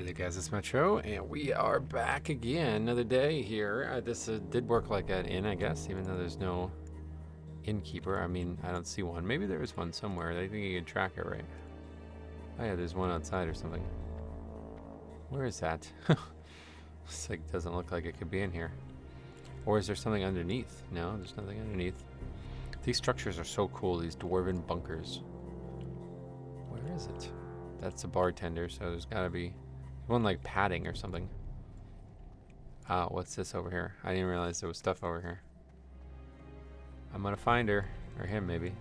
Hey there guys, it's Metro, and we are back again, another day here. This did work like an inn, I guess, even though there's no innkeeper. I mean, I don't see one. Maybe there is one somewhere. I think you can track it, right? Oh yeah, there's one outside or something. Where is that? It's like, doesn't look like it could be in here. Or is there something underneath? No, there's nothing underneath. These structures are so cool, these dwarven bunkers. Where is it? That's a bartender, so there's gotta be one like padding or something. What's this over here? I didn't realize there was stuff over here. I'm gonna find her. Or him, maybe.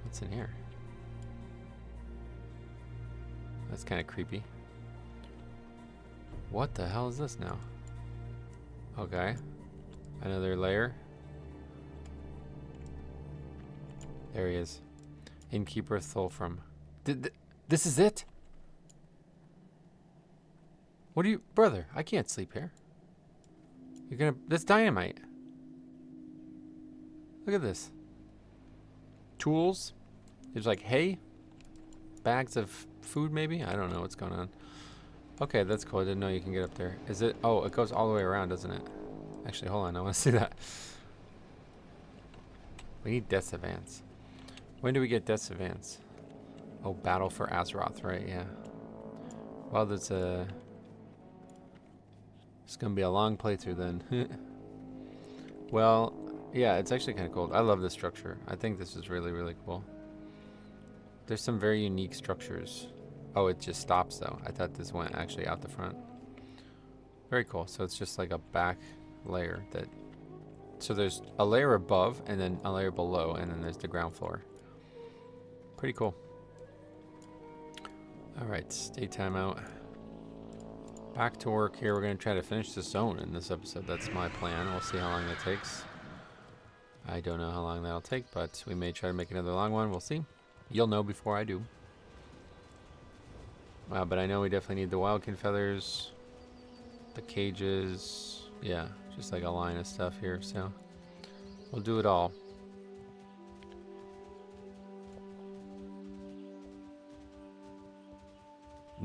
What's in here? That's kind of creepy. What the hell is this now? Okay. Another layer. There he is. Innkeeper Thulfram. This is it? What do you... Brother, I can't sleep here. You're gonna... That's dynamite. Look at this. Tools. There's like hay. Bags of food, maybe? I don't know what's going on. Okay, that's cool. I didn't know you can get up there. Is it... Oh, it goes all the way around, doesn't it? Actually, hold on. I want to see that. We need Death Savants. When do we get Death Savants? Oh, Battle for Azeroth, right? Yeah. Well, that's a... It's gonna be a long playthrough then. Well, yeah, it's actually kind of cool. I love this structure. I think this is really, really cool. There's some very unique structures. Oh, it just stops though. I thought this went actually out the front. Very cool. So it's just like a back layer that... So there's a layer above and then a layer below and then there's the ground floor. Pretty cool. Alright, daytime out. Back to work here. We're going to try to finish the zone in this episode. That's my plan. We'll see how long that takes. I don't know how long that'll take, but we may try to make another long one. We'll see. You'll know before I do. But I know we definitely need the wildkin feathers, the cages. Yeah, just like a line of stuff here. So we'll do it all.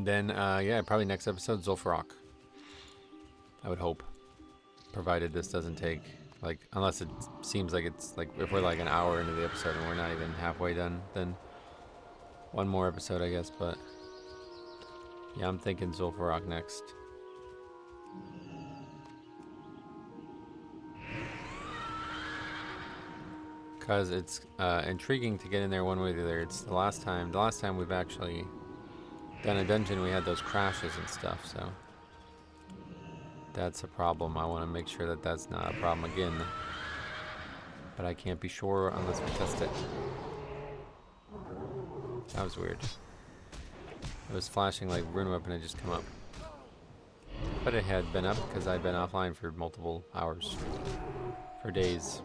Then, yeah, probably next episode, Zul'Farrak. I would hope. Provided this doesn't take, like, unless it seems like it's, like, if we're like an hour into the episode and we're not even halfway done, then one more episode, I guess, but yeah, I'm thinking Zul'Farrak next. Because it's intriguing to get in there one way or the other. It's the last time we've actually done a dungeon, we had those crashes and stuff, so that's a problem. I want to make sure that that's not a problem again, but I can't be sure unless we test it. That was weird. It was flashing like rune weapon had just come up, but it had been up because I'd been offline for multiple hours, for days.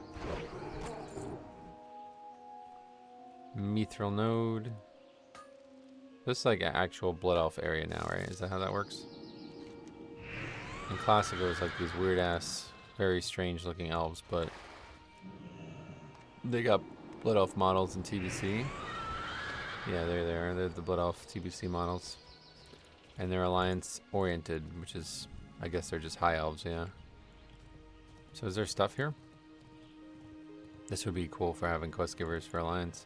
Mithril node. This is like an actual Blood Elf area now, right? Is that how that works? In Classic, it was like these weird-ass, very strange-looking elves, but they got Blood Elf models in TBC. Yeah, there they are. They're the Blood Elf TBC models. And they're Alliance-oriented, which is, I guess they're just High Elves, yeah. So is there stuff here? This would be cool for having quest givers for Alliance.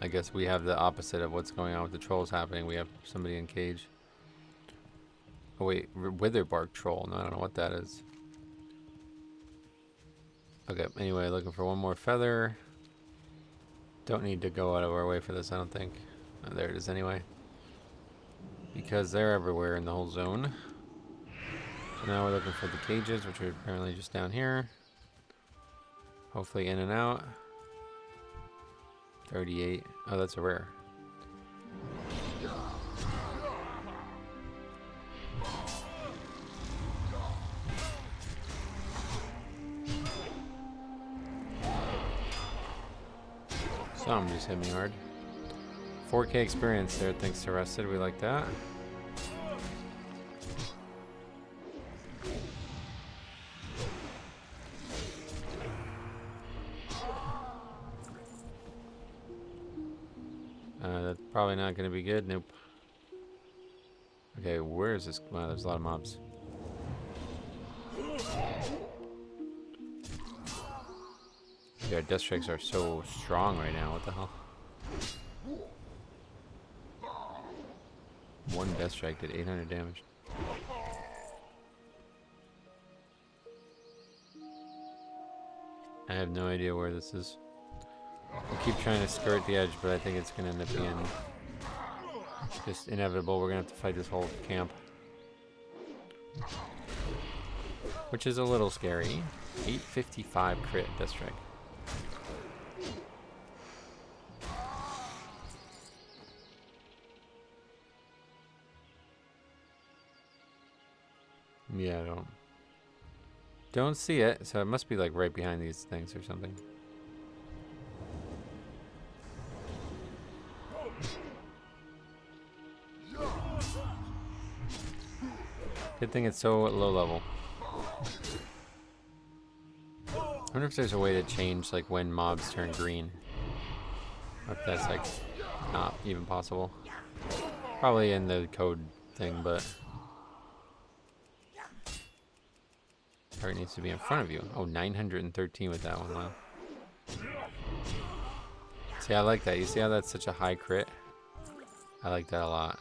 I guess we have the opposite of what's going on with the trolls happening. We have somebody in cage. Oh wait, Witherbark troll. No, I don't know what that is. Okay, anyway, looking for one more feather. Don't need to go out of our way for this, I don't think. Oh, there it is anyway. Because they're everywhere in the whole zone. So now we're looking for the cages, which are apparently just down here. Hopefully in and out. 38. Oh, that's a rare. Some just hit me hard. 4K experience there thanks to Rested. We like that. probably not going to be good. Nope. Okay, where is this? Wow, there's a lot of mobs. Yeah, death strikes are so strong right now. What the hell? One death strike did 800 damage. I have no idea where this is. I keep trying to skirt the edge, but I think it's going to end up being just inevitable. We're going to have to fight this whole camp. Which is a little scary. 855 crit death strike. Yeah, I don't see it, so it must be like right behind these things or something. Good thing it's so low level. I wonder if there's a way to change like when mobs turn green. Or if that's like not even possible. Probably in the code thing, but target needs to be in front of you. Oh, 913 with that one. Wow. See, I like that. You see how that's such a high crit? I like that a lot.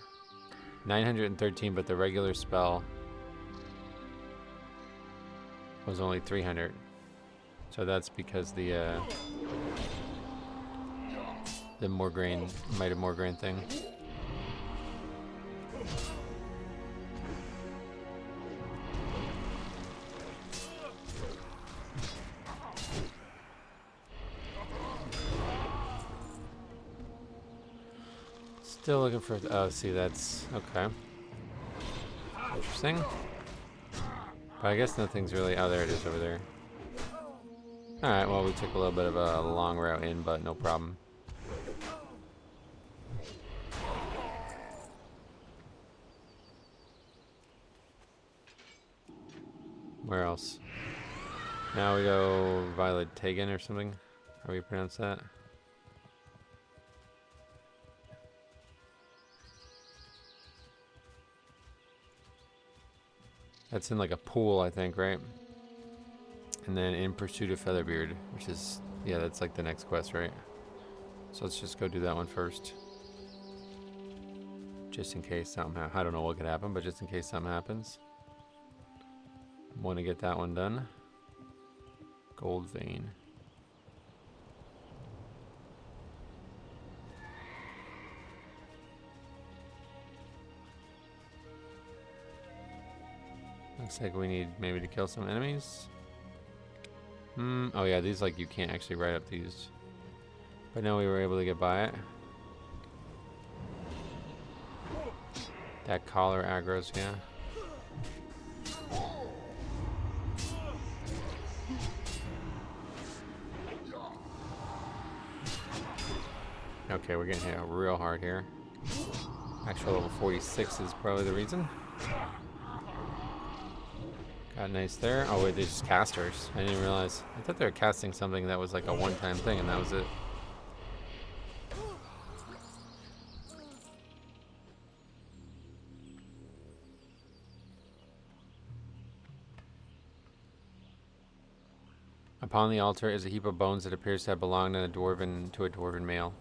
913, but the regular spell was only 300. So that's because the Morgraine, Might of Morgraine thing. Still looking for, oh, see, that's, okay. Interesting. But I guess nothing's really, oh, there it is over there. Alright, well, we took a little bit of a long route in, but no problem. Where else? Now we go Violet Tegan or something. How do we pronounce that? That's in like a pool, I think, right? And then In Pursuit of Featherbeard, which is, yeah, that's like the next quest, right? So let's just go do that one first. Just in case something happens. I don't know what could happen, but just in case something happens. Want to get that one done. Gold Vein. Looks like we need maybe to kill some enemies. Oh yeah, these like you can't actually write up these. But now we were able to get by it. That collar aggro's, yeah. Okay, we're getting hit real hard here. Actual level 46 is probably the reason. Got nice there. Oh wait, they're just casters. I didn't realize. I thought they were casting something that was like a one-time thing, and that was it. Upon the altar is a heap of bones that appears to have belonged to a dwarven male.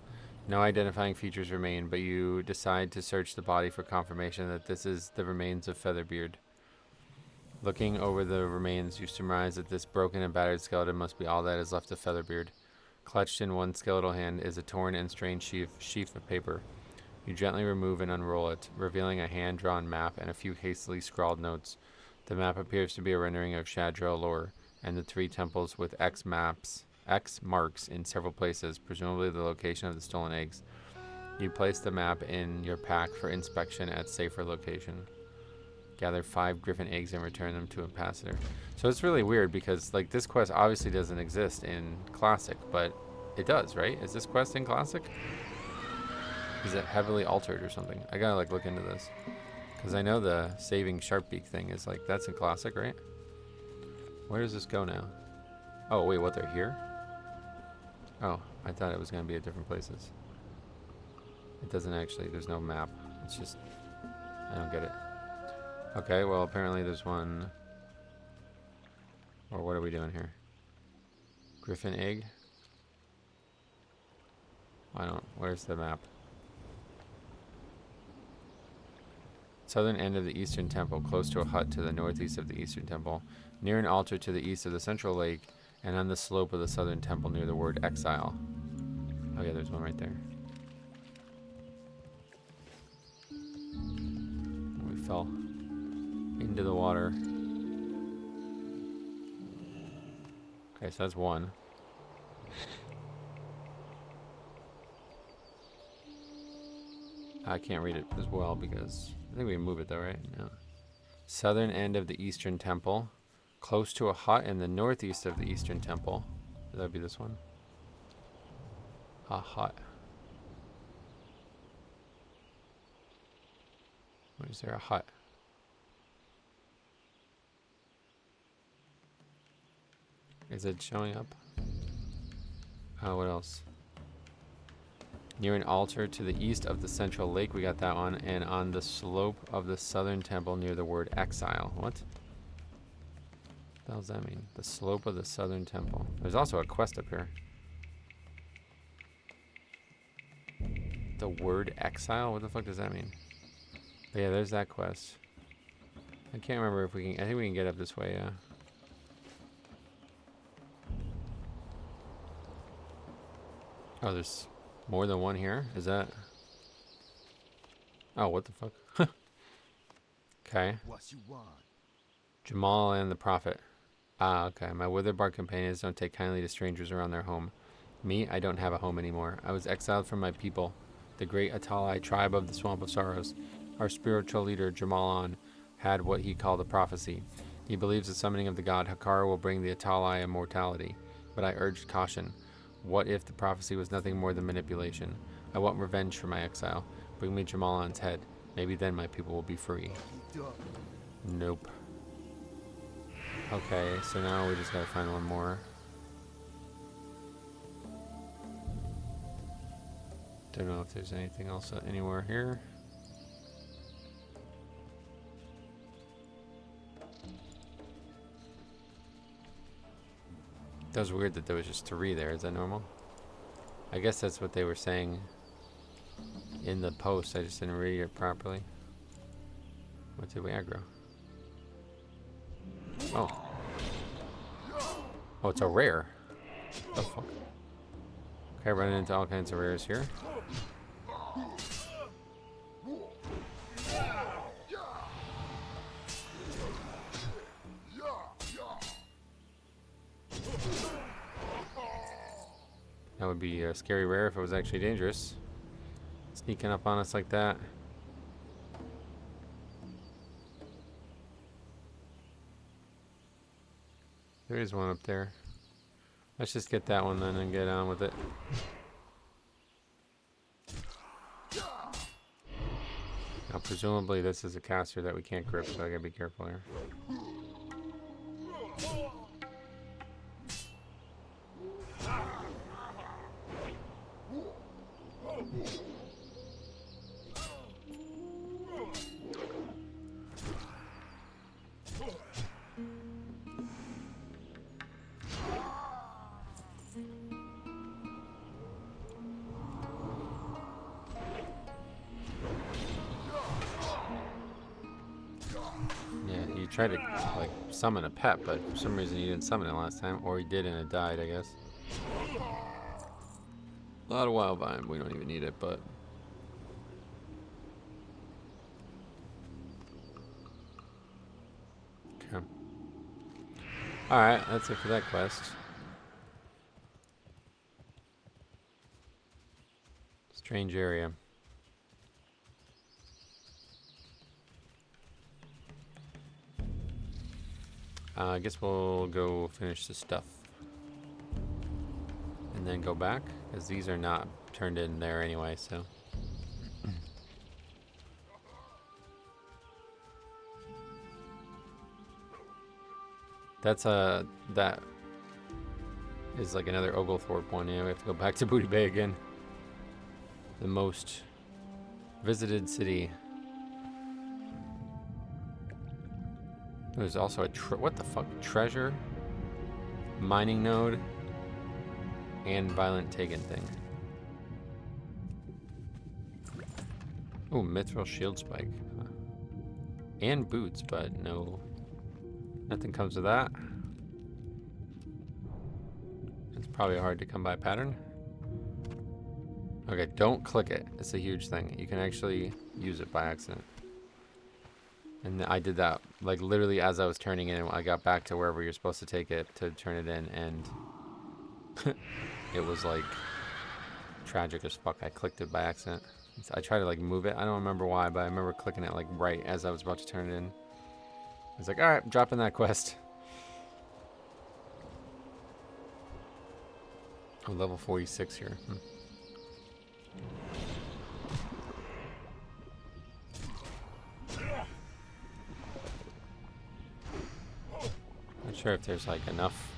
No identifying features remain, but you decide to search the body for confirmation that this is the remains of Featherbeard. Looking over the remains, you surmise that this broken and battered skeleton must be all that is left of Featherbeard. Clutched in one skeletal hand is a torn and strained sheaf of paper. You gently remove and unroll it, revealing a hand-drawn map and a few hastily scrawled notes. The map appears to be a rendering of Shadrell lore, and the 3 temples with X marks in several places, presumably the location of the stolen eggs. You place the map in your pack for inspection at safer location. Gather 5 griffin eggs and return them to Ambassador. So it's really weird because like this quest obviously doesn't exist in Classic, but it does, right? Is this quest in Classic? Is it heavily altered or something? I gotta like look into this. Because I know the saving Sharpbeak thing is like, that's in Classic, right? Where does this go now? Oh, wait, what, they're here? Oh, I thought it was gonna be at different places. It doesn't actually, there's no map. It's just, I don't get it. Okay, well apparently there's one. Or what are we doing here? Griffin egg? Where's the map? Southern end of the eastern temple, close to a hut to the northeast of the eastern temple, near an altar to the east of the central lake, and on the slope of the southern temple near the word exile. Oh yeah, there's one right there. We fell into the water. Okay, so that's one. I can't read it as well because I think we can move it though, right? No. Southern end of the eastern temple, close to a hut in the northeast of the eastern temple. Would that be this one? A hut. Where is there a hut? Is it showing up? Oh, what else? Near an altar to the east of the central lake, we got that one, and on the slope of the southern temple near the word exile. What? What the hell does that mean? The slope of the southern temple. There's also a quest up here. The word exile? What the fuck does that mean? But yeah, there's that quest. I can't remember if we can. I think we can get up this way, yeah. Oh, there's more than one here? Is that? Oh, what the fuck? Okay. What you want? Jamal and the Prophet. Ah, okay. My withered-bark companions don't take kindly to strangers around their home. Me, I don't have a home anymore. I was exiled from my people, the great Atalai tribe of the Swamp of Sorrows. Our spiritual leader, Jamalan, had what he called a prophecy. He believes the summoning of the god Hakar will bring the Atalai immortality. But I urged caution. What if the prophecy was nothing more than manipulation? I want revenge for my exile. Bring me Jamalan's head. Maybe then my people will be free. Nope. Okay, so now we just gotta find one more. Don't know if there's anything else anywhere here. That was weird that there was just 3 there. Is that normal? I guess that's what they were saying in the post. I just didn't read it properly. What did we aggro? Oh. Oh, it's a rare. What the fuck? Okay, running into all kinds of rares here. That would be a scary rare if it was actually dangerous. Sneaking up on us like that. There is one up there. Let's just get that one then and get on with it. Now presumably this is a caster that we can't grip, so I gotta be careful here. Tried to like summon a pet, but for some reason he didn't summon it last time, or he did and it died, I guess. A lot of wild vine, we don't even need it, but okay. Alright, that's it for that quest. Strange area. I guess we'll go finish the stuff and then go back, because these are not turned in there anyway, so. That's that is like another Oglethorpe one. Yeah, we have to go back to Booty Bay again. The most Visited city. There's also a what the fuck? Treasure, mining node, and violent taken thing. Oh, mithril shield spike. Huh. And boots, but no. Nothing comes with that. It's probably a hard to come by pattern. Okay, don't click it. It's a huge thing. You can actually use it by accident. And I did that, like, literally as I was turning in. I got back to wherever you're supposed to take it to turn it in, and it was, like, tragic as fuck. I clicked it by accident. I tried to, like, move it. I don't remember why, but I remember clicking it, like, right as I was about to turn it in. I was like, alright, dropping that quest. Oh, level 46 here. Not sure if there's, like, enough.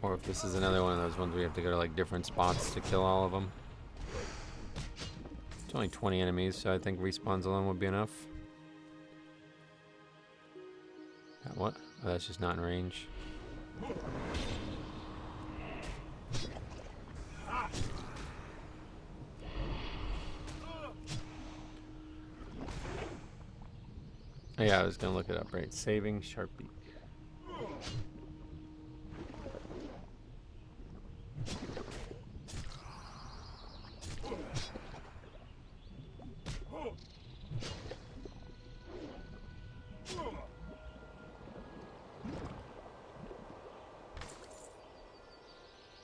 Or if this is another one of those ones where you have to go to, like, different spots to kill all of them. It's only 20 enemies, so I think respawns alone would be enough. What? Oh, that's just not in range. Oh, yeah, I was gonna look it up, right? Saving Sharpie.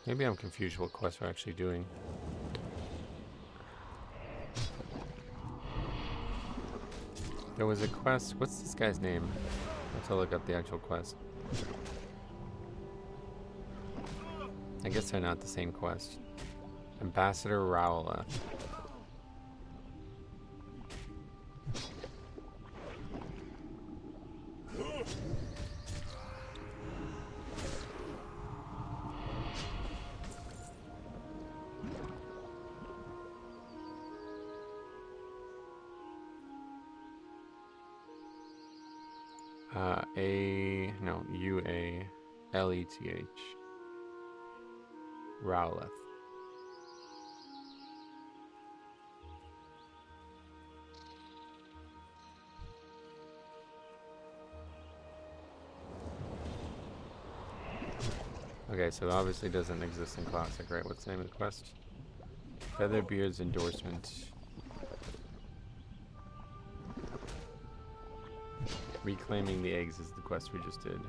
Maybe I'm confused what quests we're actually doing. There was a quest. What's this guy's name? I have to look up the actual quest. I guess they're not the same quest. Ambassador Rowla. U-A-L-E-T-H. Rowleth. Okay, so it obviously doesn't exist in Classic, right? What's the name of the quest? Featherbeard's Endorsement. Reclaiming the eggs is the quest we just did.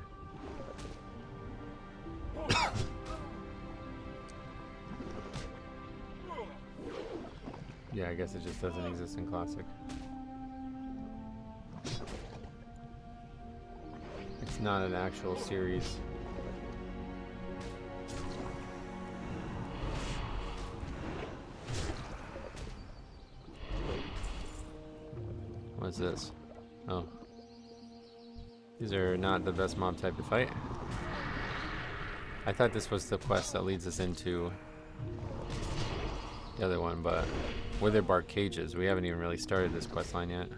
Yeah, I guess it just doesn't exist in Classic. It's not an actual series. What's this? Oh. These are not the best mob type to fight. I thought this was the quest that leads us into the other one, but Witherbark Cages. We haven't even really started this quest line yet.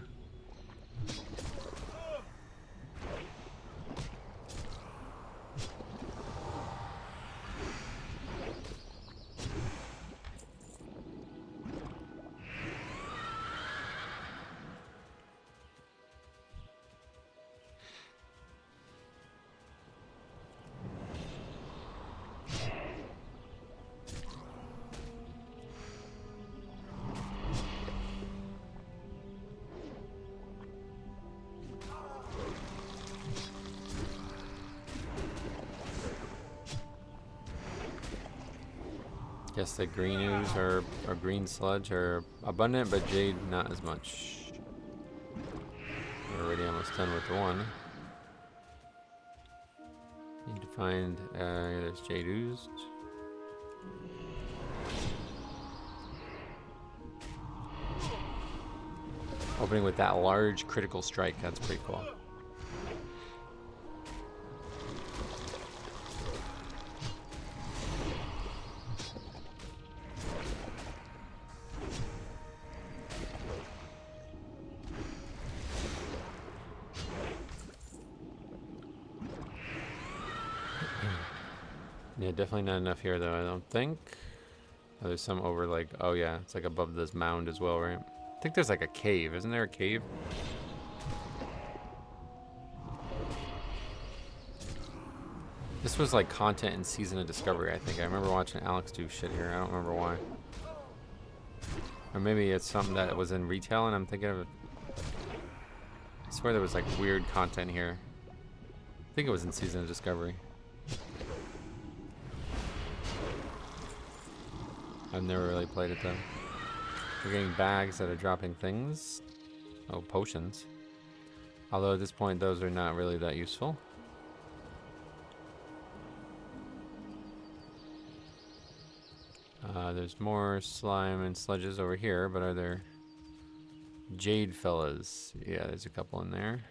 Guess the green ooze or green sludge are abundant, but jade not as much. We're already almost done with the one. Need to find, there's jade ooze. Opening with that large critical strike, that's pretty cool. Yeah, definitely not enough here though, I don't think. Oh, there's some over like, oh yeah, it's like above this mound as well, right? I think there's like a cave. Isn't there a cave? This was like content in Season of Discovery, I think. I remember watching Alex do shit here. I don't remember why. Or maybe it's something that was in retail and I'm thinking of it. I swear there was like weird content here. I think it was in Season of Discovery. I've never really played it though. We're getting bags that are dropping things. Oh, potions. Although at this point those are not really that useful. There's more slime and sludges over here, but are there jade fellas? Yeah, there's a couple in there.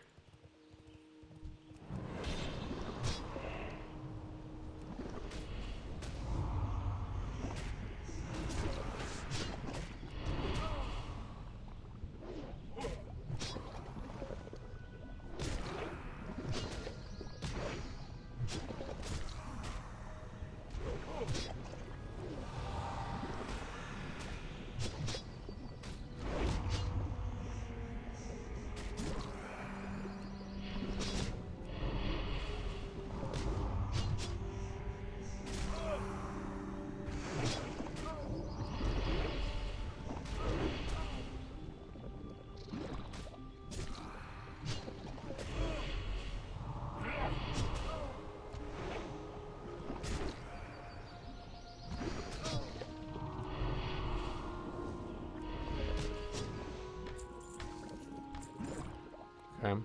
Okay.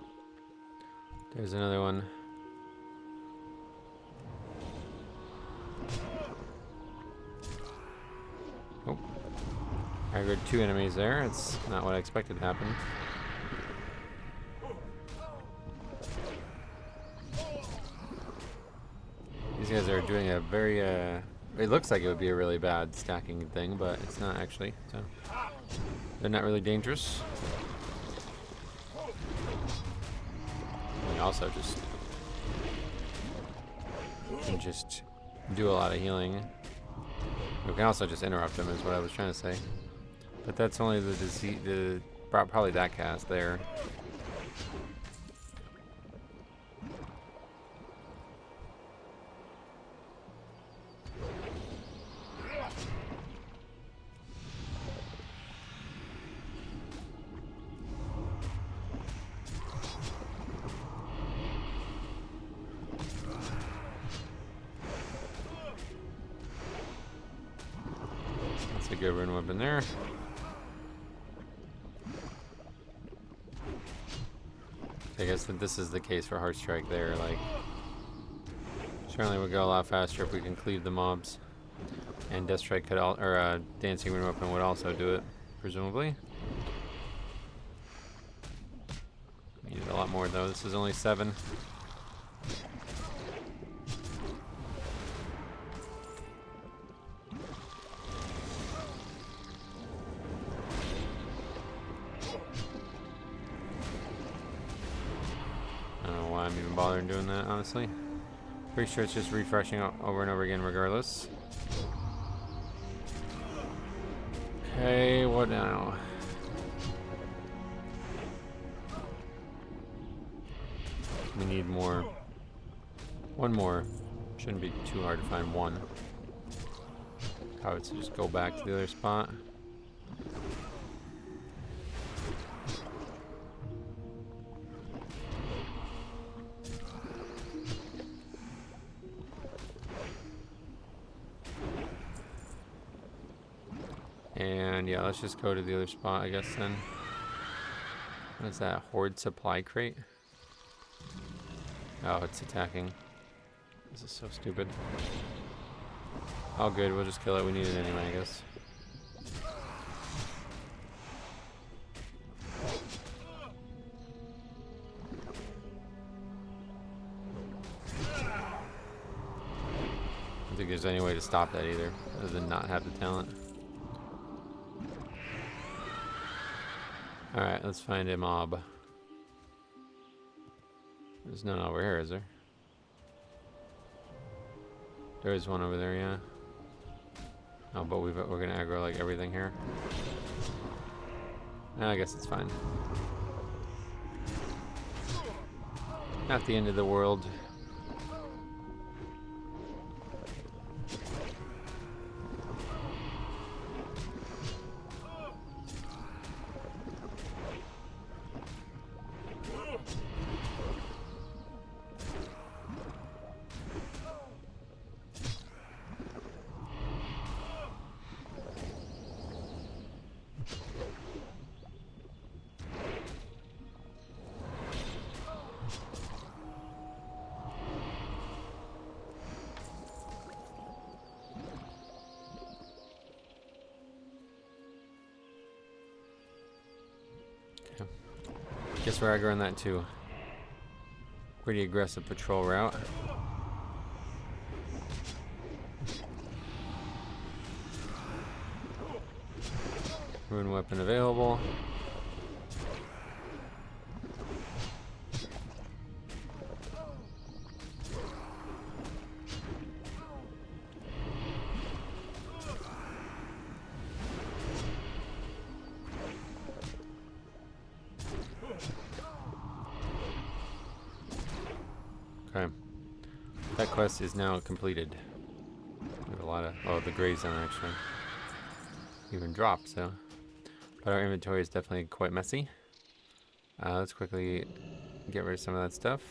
There's another one. Oh. I heard 2 enemies there. It's not what I expected to happen. These guys are doing a very, it looks like it would be a really bad stacking thing, but it's not actually, so. They're not really dangerous. We also can just do a lot of healing. We can also just interrupt them is what I was trying to say. But that's only the disease, probably that cast there. That's a good rune weapon there. I guess that this is the case for Heart Strike there, like certainly would go a lot faster if we can cleave the mobs. And Death Strike could or Dancing Rune Weapon would also do it, presumably. Needed a lot more though, this is only 7. I don't know why I'm even bothering doing that, honestly. Pretty sure it's just refreshing over and over again regardless. Okay, what now? We need more. One more. Shouldn't be too hard to find one. How would just go back to the other spot? And yeah, let's just go to the other spot, I guess then. What is that? Horde supply crate? Oh, it's attacking. This is so stupid. Oh good, we'll just kill it. We need it anyway, I guess. I don't think there's any way to stop that either, other than not have the talent. Alright, let's find a mob. There's none over here, is there? There is one over there, yeah. Oh, but we're gonna aggro like everything here. I guess it's fine. Not the end of the world. Guess we're aggroing that too. Pretty aggressive patrol route. Rune weapon available. Okay. That quest is now completed. We have a lot of... Oh, the gray zone actually even dropped, so... But our inventory is definitely quite messy. Let's quickly get rid of some of that stuff.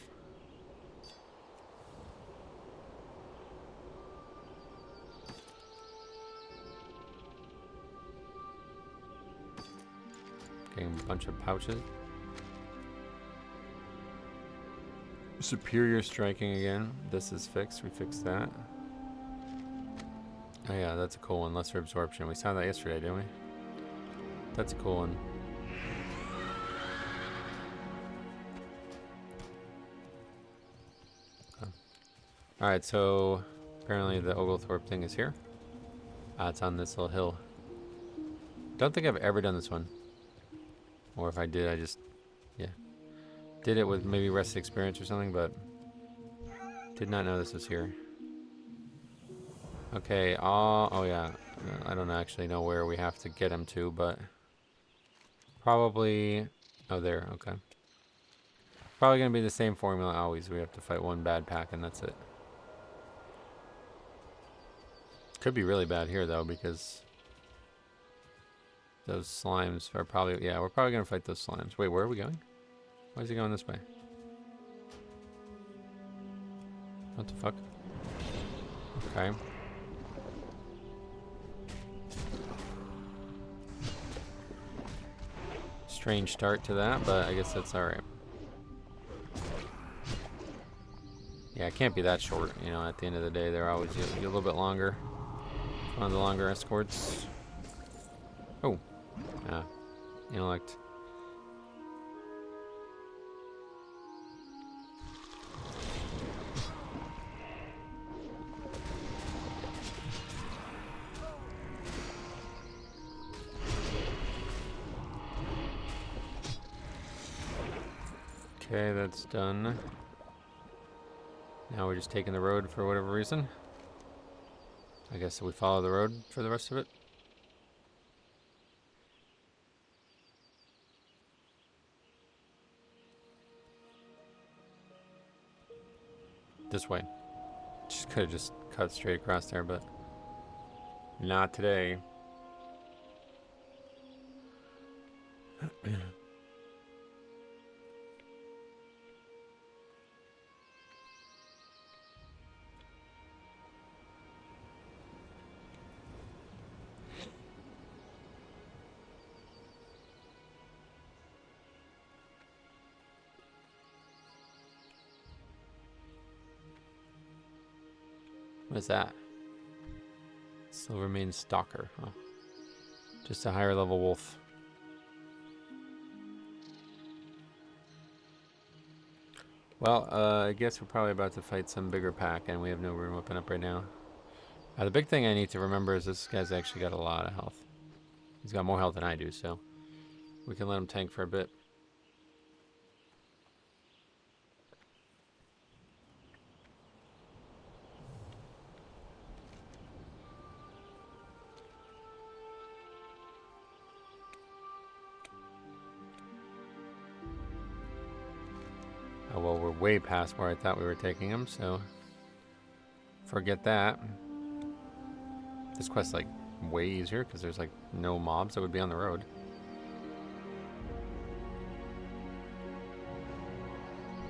Getting a bunch of pouches. Superior striking again. This is fixed. We fixed that. Oh yeah, that's a cool one. Lesser absorption. We saw that yesterday, didn't we? That's a cool one. Okay. Alright, so apparently the Oglethorpe thing is here. It's on this little hill. Don't think I've ever done this one. Or if I did, I just... Yeah. Did it with maybe Rested Experience or something, but... Did not know this was here. Okay, oh yeah. I don't actually know where we have to get him to, but... Probably... Oh, there, okay. Probably gonna be the same formula always. We have to fight one bad pack and that's it. Could be really bad here though, because... Those slimes are probably... Yeah, we're probably gonna fight those slimes. Wait, where are we going? Why is he going this way? What the fuck? Okay. Strange start to that, but I guess that's alright. Yeah, it can't be that short, you know, at the end of the day. They're always a little bit longer. One of the longer escorts. Oh. Yeah. Intellect. Okay, that's done. Now we're just taking the road for whatever reason. I guess we follow the road for the rest of it. This way. Just could have just cut straight across there, but not today. What is that? Silvermane Stalker. Oh. Just a higher level wolf. Well, I guess we're probably about to fight some bigger pack, and we have no rune weapon up right now. The big thing I need to remember is this guy's actually got a lot of health. He's got more health than I do, so we can let him tank for a bit. we're way past where I thought we were taking him, so forget that. This quest's like way easier because there's like no mobs that would be on the road.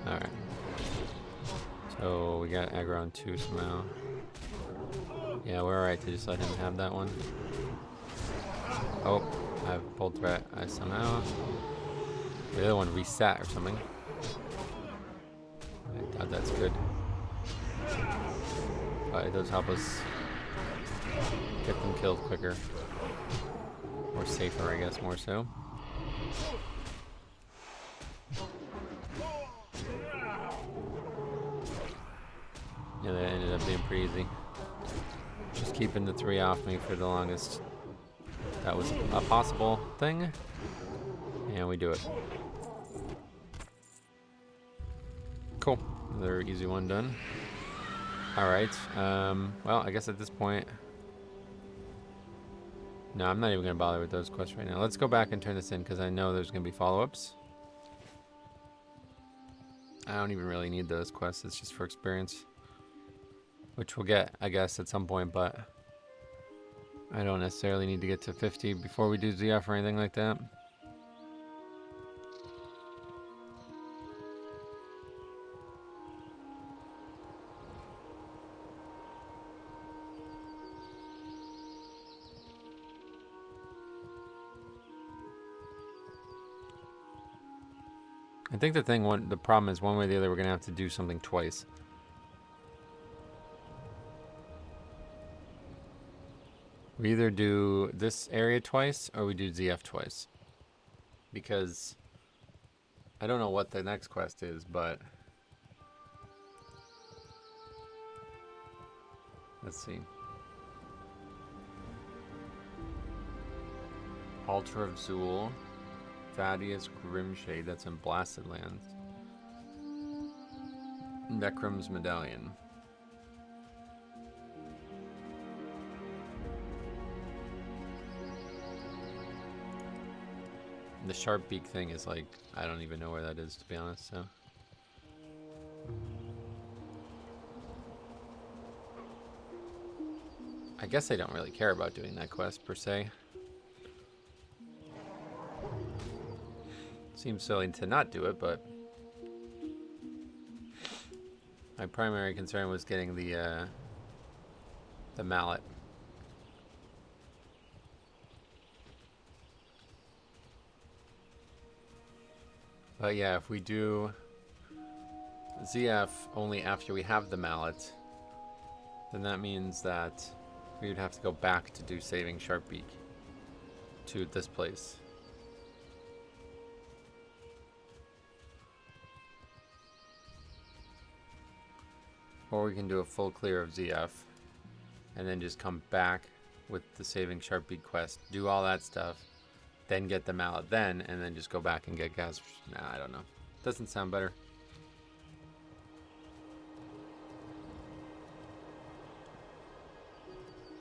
Alright. So we got aggro on 2 somehow. Yeah, we're alright to just let him have that one. Oh, I have bolt threat. I somehow... The other one reset or something. I doubt that's good. But it does help us get them killed quicker. Or safer, I guess, more so. Yeah, that ended up being pretty easy. Just keeping the 3 off me for the longest. That was a possible thing. And we do it. Cool. Another easy one done. Alright. Well, I guess at this point... No, I'm not even going to bother with those quests right now. Let's go back and turn this in because I know there's going to be follow-ups. I don't even really need those quests. It's just for experience. Which we'll get, I guess, at some point, but... I don't necessarily need to get to 50 before we do ZF or anything like that. I think the problem is one way or the other we're going to have to do something twice. We either do this area twice or we do ZF twice. Because I don't know what the next quest is, but let's see. Altar of Zool, Thaddeus Grimshade, that's in Blasted Lands. Necrum's Medallion. The sharp beak thing is like, I don't even know where that is, to be honest, so. I guess I don't really care about doing that quest, per se. Seems silly to not do it, but... My primary concern was getting the mallet. But yeah, if we do ZF only after we have the mallet, then that means that we would have to go back to do saving Sharpbeak to this place. Or we can do a full clear of ZF and then just come back with the saving Sharpbeak quest, do all that stuff, then get the mallet then, and then just go back and get gas. Nah, I don't know. Doesn't sound better.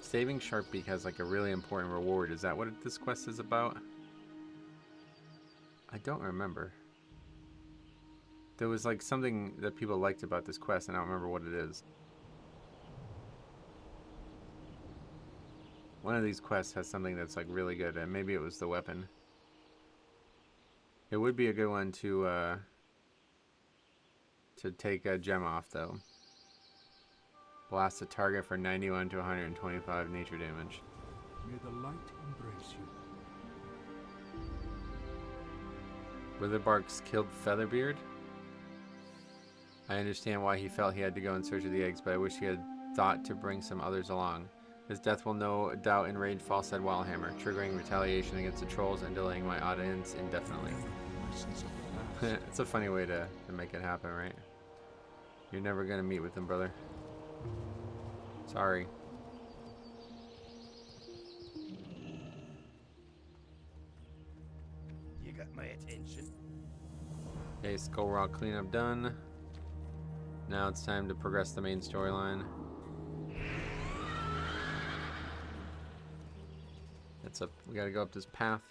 Saving Sharpbeak has like a really important reward. Is that what this quest is about? I don't remember. There was like something that people liked about this quest, and I don't remember what it is. One of these quests has something that's like really good, and maybe it was the weapon. It would be a good one to take a gem off, though. Blast the target for 91 to 125 nature damage. May the light embrace you. Witherbarks killed Featherbeard? I understand why he felt he had to go in search of the eggs, but I wish he had thought to bring some others along. His death will no doubt enrage Falstead Wildhammer, triggering retaliation against the trolls and delaying my audience indefinitely. It's a funny way to make it happen, right? You're never gonna meet with him, brother. Sorry. You got my attention. Okay, Skull Rock cleanup done. Now it's time to progress the main storyline. It's up. We gotta go up this path.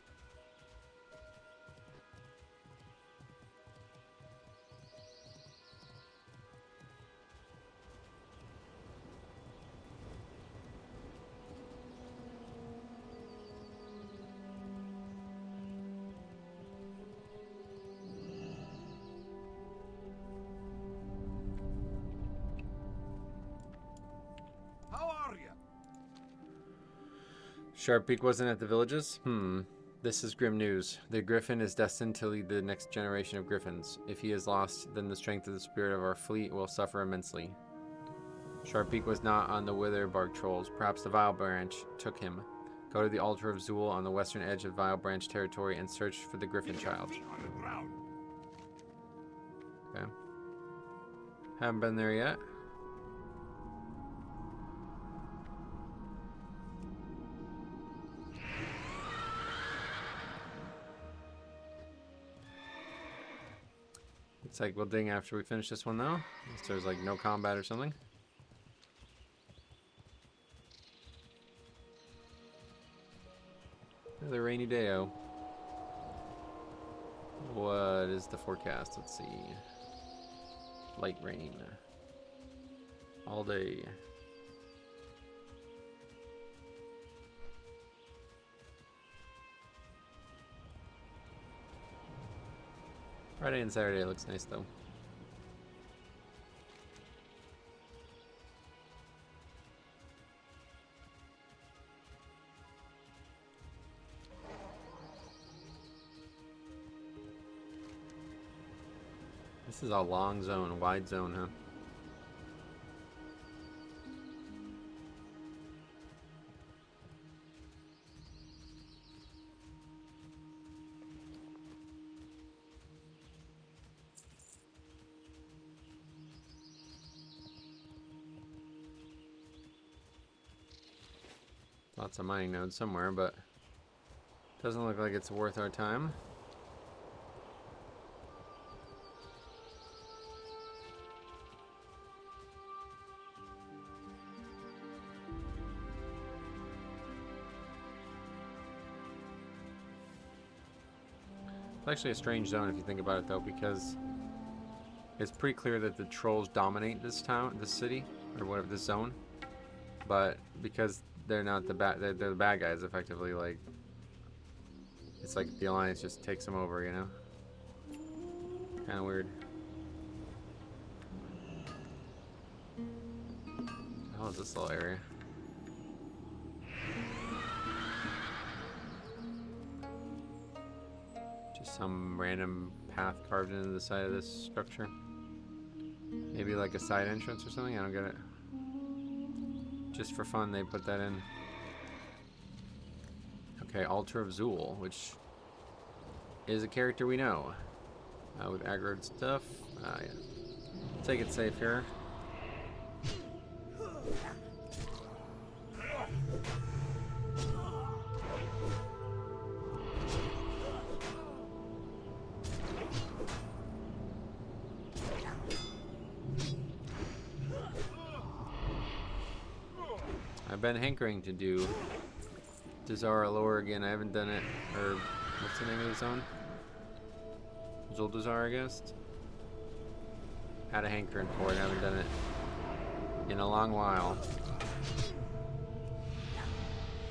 Sharp Peak wasn't at the villages? This is grim news. The Griffin is destined to lead the next generation of Griffins. If he is lost, then the strength of the spirit of our fleet will suffer immensely. Sharp Peak was not on the Witherbark Trolls. Perhaps the Vile Branch took him. Go to the altar of Zool on the western edge of Vile Branch territory and search for the Griffin child. Okay. Haven't been there yet. It's like we'll ding after we finish this one though. Unless there's like no combat or something. Another rainy day-o. What is the forecast? Let's see. Light rain. All day. Friday and Saturday looks nice though. This is a long zone, wide zone, huh? Lots of mining nodes somewhere, but doesn't look like it's worth our time. It's actually a strange zone if you think about it though, because it's pretty clear that the trolls dominate this town, this city, or whatever, this zone. But because they're not the bad, they're the bad guys effectively, like, it's like the Alliance just takes them over, you know? Kinda weird. How is this little area? Some random path carved into the side of this structure. Maybe like a side entrance or something? I don't get it. Just for fun, they put that in. Okay, Altar of Zool, which is a character we know. With aggroed stuff. Yeah. Take it safe here. I've been hankering to do Dazara lore again. I haven't done it, or what's the name of the zone? Zuldazar, I guess. Had a hankering for it. I haven't done it in a long while.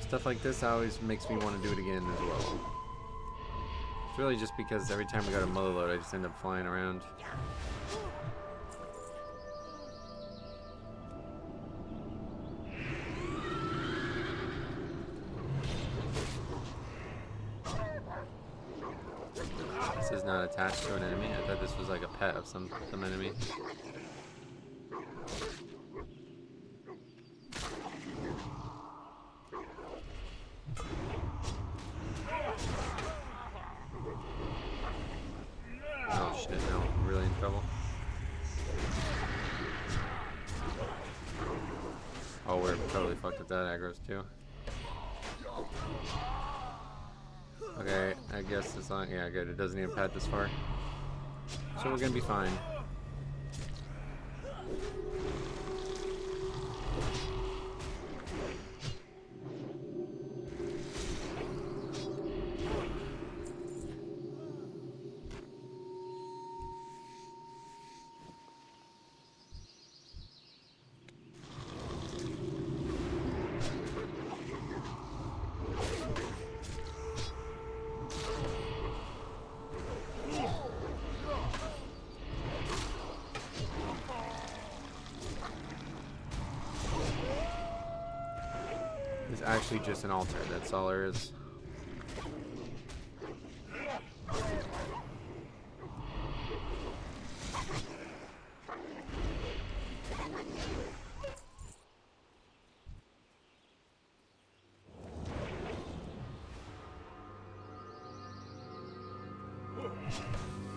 Stuff like this always makes me want to do it again as well. It's really just because every time we go to Motherlode, I just end up flying around. This is not attached to an enemy. I thought this was like a pet of some enemy. Oh shit, no, I'm really in trouble. Oh, we're totally fucked with that aggro's too. Okay, I guess it's not, yeah, good, it doesn't even pad this far. So we're gonna be fine. actually just an altar. That's all there is.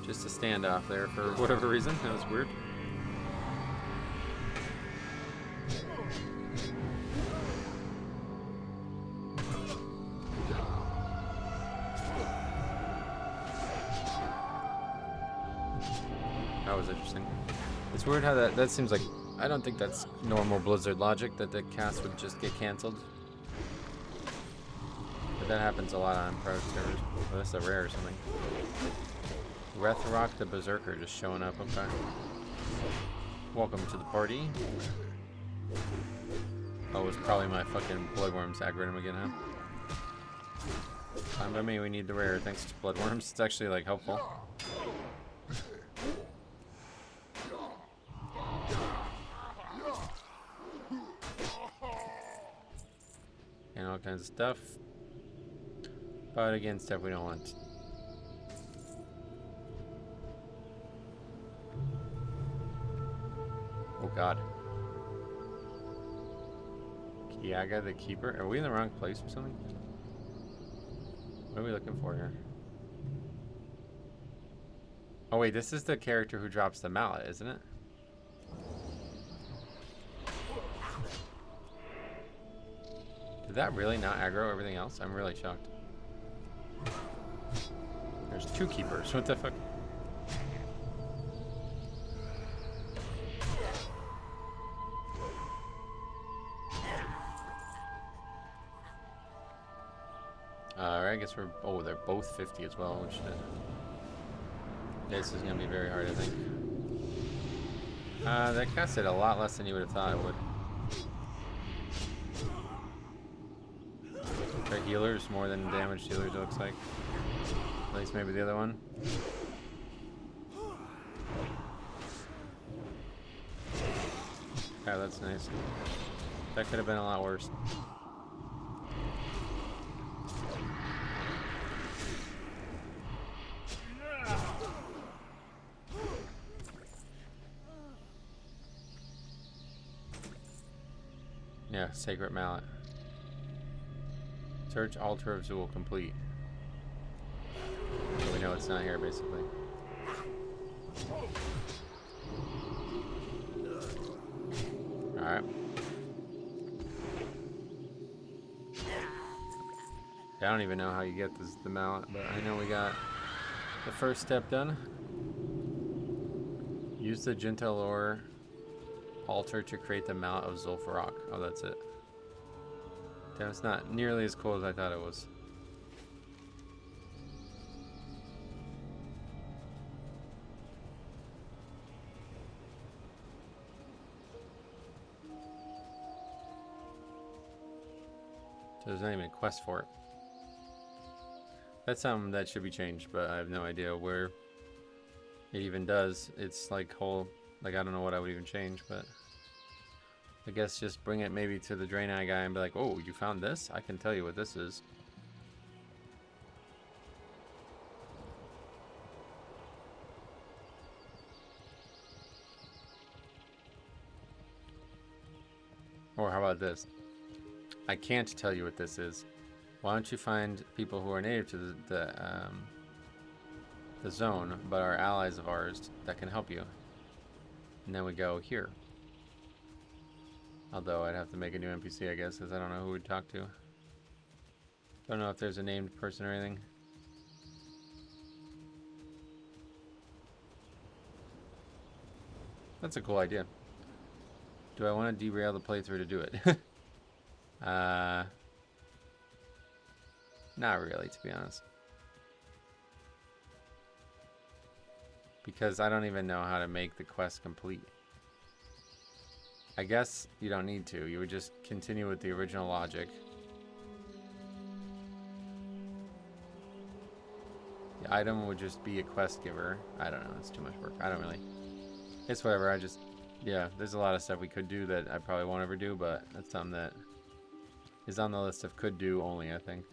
Just a standoff there for whatever reason. That was weird. That was interesting. It's weird how that seems like, I don't think that's normal Blizzard logic that the cast would just get canceled. But that happens a lot on pro servers. Oh, that's a rare or something. Rethrok the Berserker just showing up, okay. Welcome to the party. Oh, it's probably my fucking Bloodworms algorithm again, huh? Fine by me, we need the rare thanks to Bloodworms. It's actually like helpful. And all kinds of stuff. But again, stuff we don't want. Oh god. Kiaga the Keeper? Are we in the wrong place or something? What are we looking for here? Oh wait, this is the character who drops the mallet, isn't it? Did that really not aggro everything else? I'm really shocked. There's two keepers. What the fuck? Alright, I guess we're... Oh, they're both 50 as well, which... This is going to be very hard, I think. That casted a lot less than you would have thought it would. They're healers more than damage dealers, it looks like. At least maybe the other one. Yeah, that's nice. That could have been a lot worse. Yeah, Sacred Mallet. Search Altar of Zool complete. So we know it's not here, basically. Alright. I don't even know how you get the mallet, but I know we got the first step done. Use the Gentilor altar to create the mallet of Zul'Farrak. Oh, that's it. Damn, it's not nearly as cool as I thought it was. So there's not even a quest for it. That's something that should be changed, but I have no idea where it even does. It's like whole, like I don't know what I would even change, but I guess just bring it maybe to the Draenei guy and be like, oh, you found this? I can tell you what this is. Or how about this? I can't tell you what this is. Why don't you find people who are native to the zone, but are allies of ours that can help you? And then we go here. Although I'd have to make a new NPC, I guess, because I don't know who we'd talk to. Don't know if there's a named person or anything. That's a cool idea. Do I want to derail the playthrough to do it? Not really, to be honest. Because I don't even know how to make the quest complete. I guess you don't need to. You would just continue with the original logic. The item would just be a quest giver. I don't know. It's too much work. I don't really. It's whatever. I just... Yeah, there's a lot of stuff we could do that I probably won't ever do, but that's something that is on the list of could do only, I think.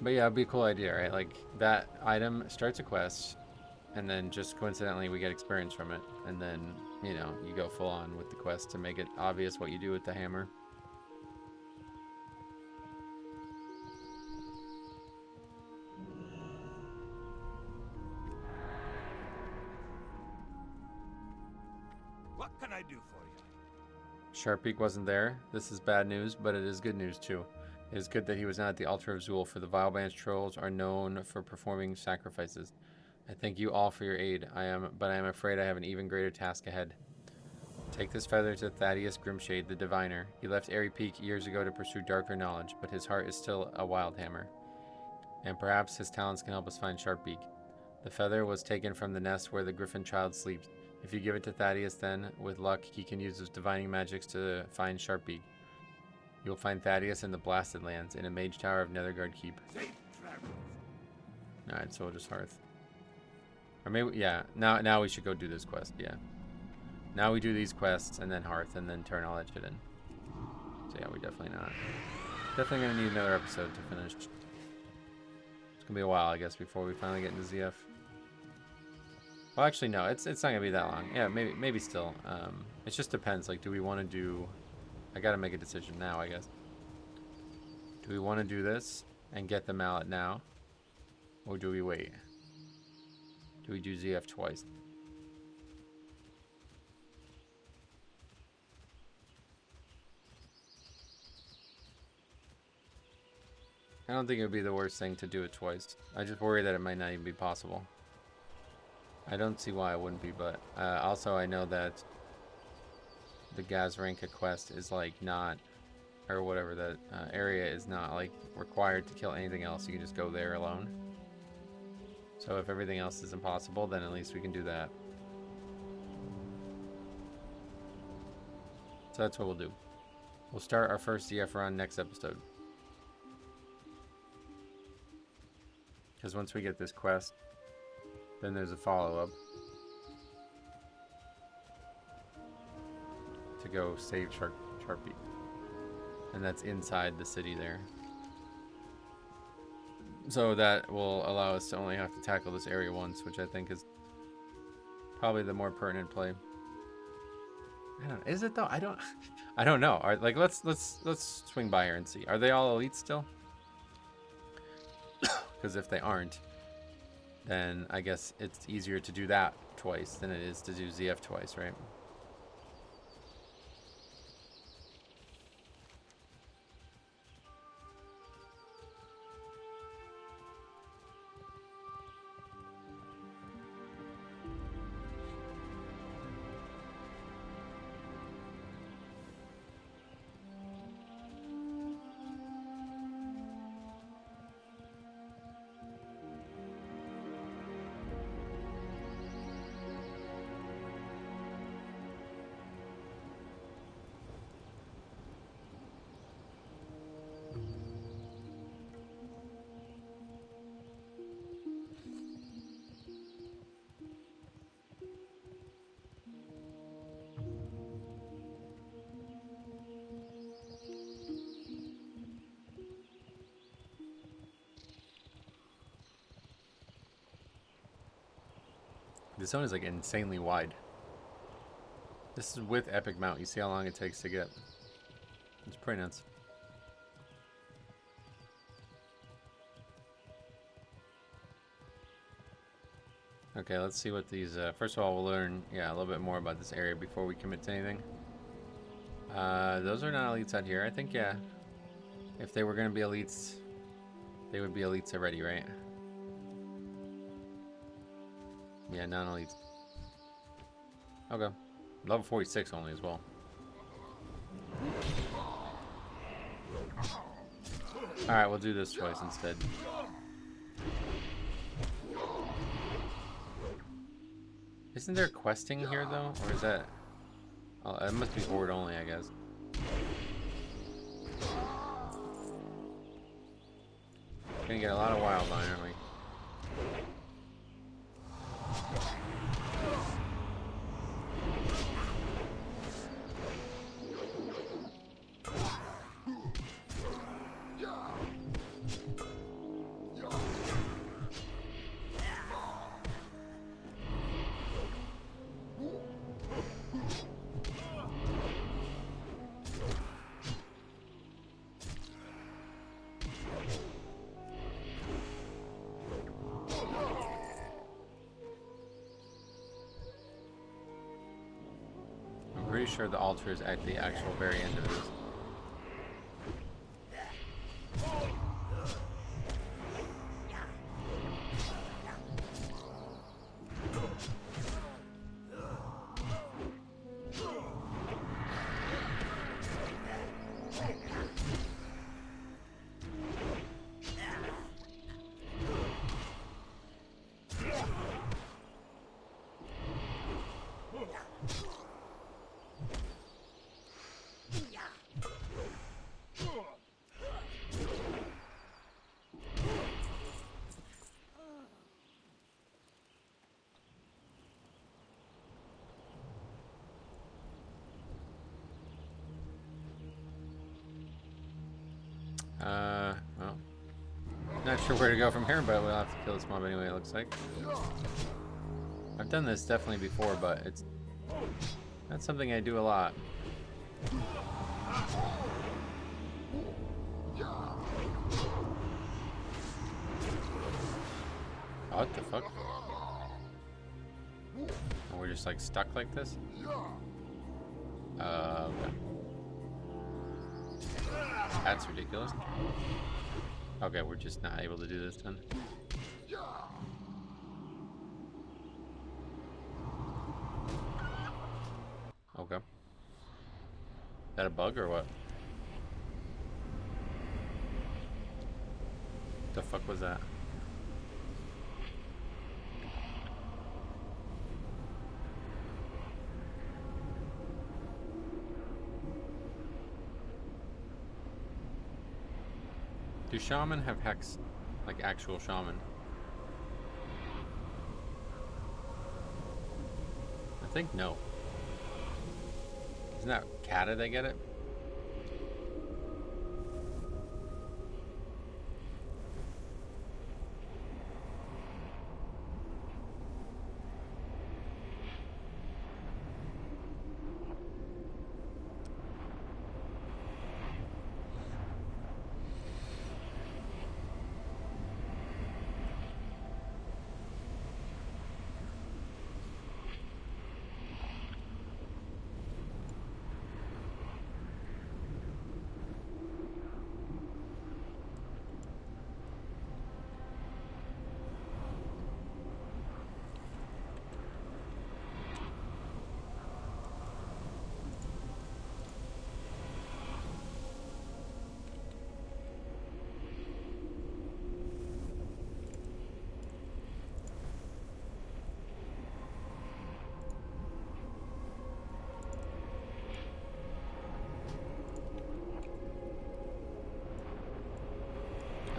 But yeah, it'd be a cool idea, right? Like, that item starts a quest, and then just coincidentally we get experience from it, and then, you know, you go full on with the quest to make it obvious what you do with the hammer. What can I do for you? Sharpeak wasn't there. This is bad news, but it is good news too. It is good that he was not at the altar of Zool, for the Vilebranch trolls are known for performing sacrifices. I thank you all for your aid. But I am afraid I have an even greater task ahead. Take this feather to Thaddeus Grimshade, the diviner. He left Airy Peak years ago to pursue darker knowledge, but his heart is still a Wildhammer. And perhaps his talents can help us find Sharpeak. The feather was taken from the nest where the Griffin child sleeps. If you give it to Thaddeus, then, with luck, he can use his divining magics to find Sharpeak. You will find Thaddeus in the Blasted Lands, in a mage tower of Netherguard Keep. Alright, so we'll just Hearth. Or maybe, yeah, now we should go do this quest, yeah. Now we do these quests, and then Hearth, and then turn all that shit in. So yeah, we definitely not. Definitely gonna need another episode to finish. It's gonna be a while, I guess, before we finally get into ZF. Well, actually, no, it's not gonna be that long. Yeah, maybe still. It just depends. Like, do we want to do? I gotta make a decision now, I guess. Do we want to do this and get the mallet now, or do we wait? Do we do ZF twice? I don't think it would be the worst thing to do it twice. I just worry that it might not even be possible. I don't see why it wouldn't be, but also I know that the Gazranka quest is like not, or whatever, that area is not like required to kill anything else. You can just go there alone. So if everything else is impossible, then at least we can do that. So that's what we'll do. We'll start our first ZF run next episode. Because once we get this quest, then there's a follow-up to go save Sharpeak. And that's inside the city there. So that will allow us to only have to tackle this area once, which I think is probably the more pertinent play. I don't know. Is it though? I don't know. Like let's swing by here and see. Are they all elites still? Because if they aren't, then I guess it's easier to do that twice than it is to do ZF twice, right? This zone is like insanely wide. This is with Epic Mount. You see how long it takes to get. It's pretty nuts. Okay, let's see what these... first of all, we'll learn, yeah, a little bit more about this area before we commit to anything. Those are not elites out here. I think, yeah, if they were going to be elites, they would be elites already, right? Yeah, non-elites. Okay. Level 46 only as well. Alright, we'll do this twice instead. Isn't there questing here though? Or is that... Oh, it must be horde only, I guess. Gonna get a lot of wildline, aren't we? sure the altar is at the actual very end of this. Well, not sure where to go from here, but we'll have to kill this mob anyway, it looks like. I've done this definitely before, but it's not something I do a lot. What the fuck? Oh, we're just like stuck like this? Okay. That's ridiculous. Okay, we're just not able to do this then. Okay. Is that a bug or what? The fuck was that? Do shaman have hex, like actual shaman? I think no. Isn't that Kata they get it?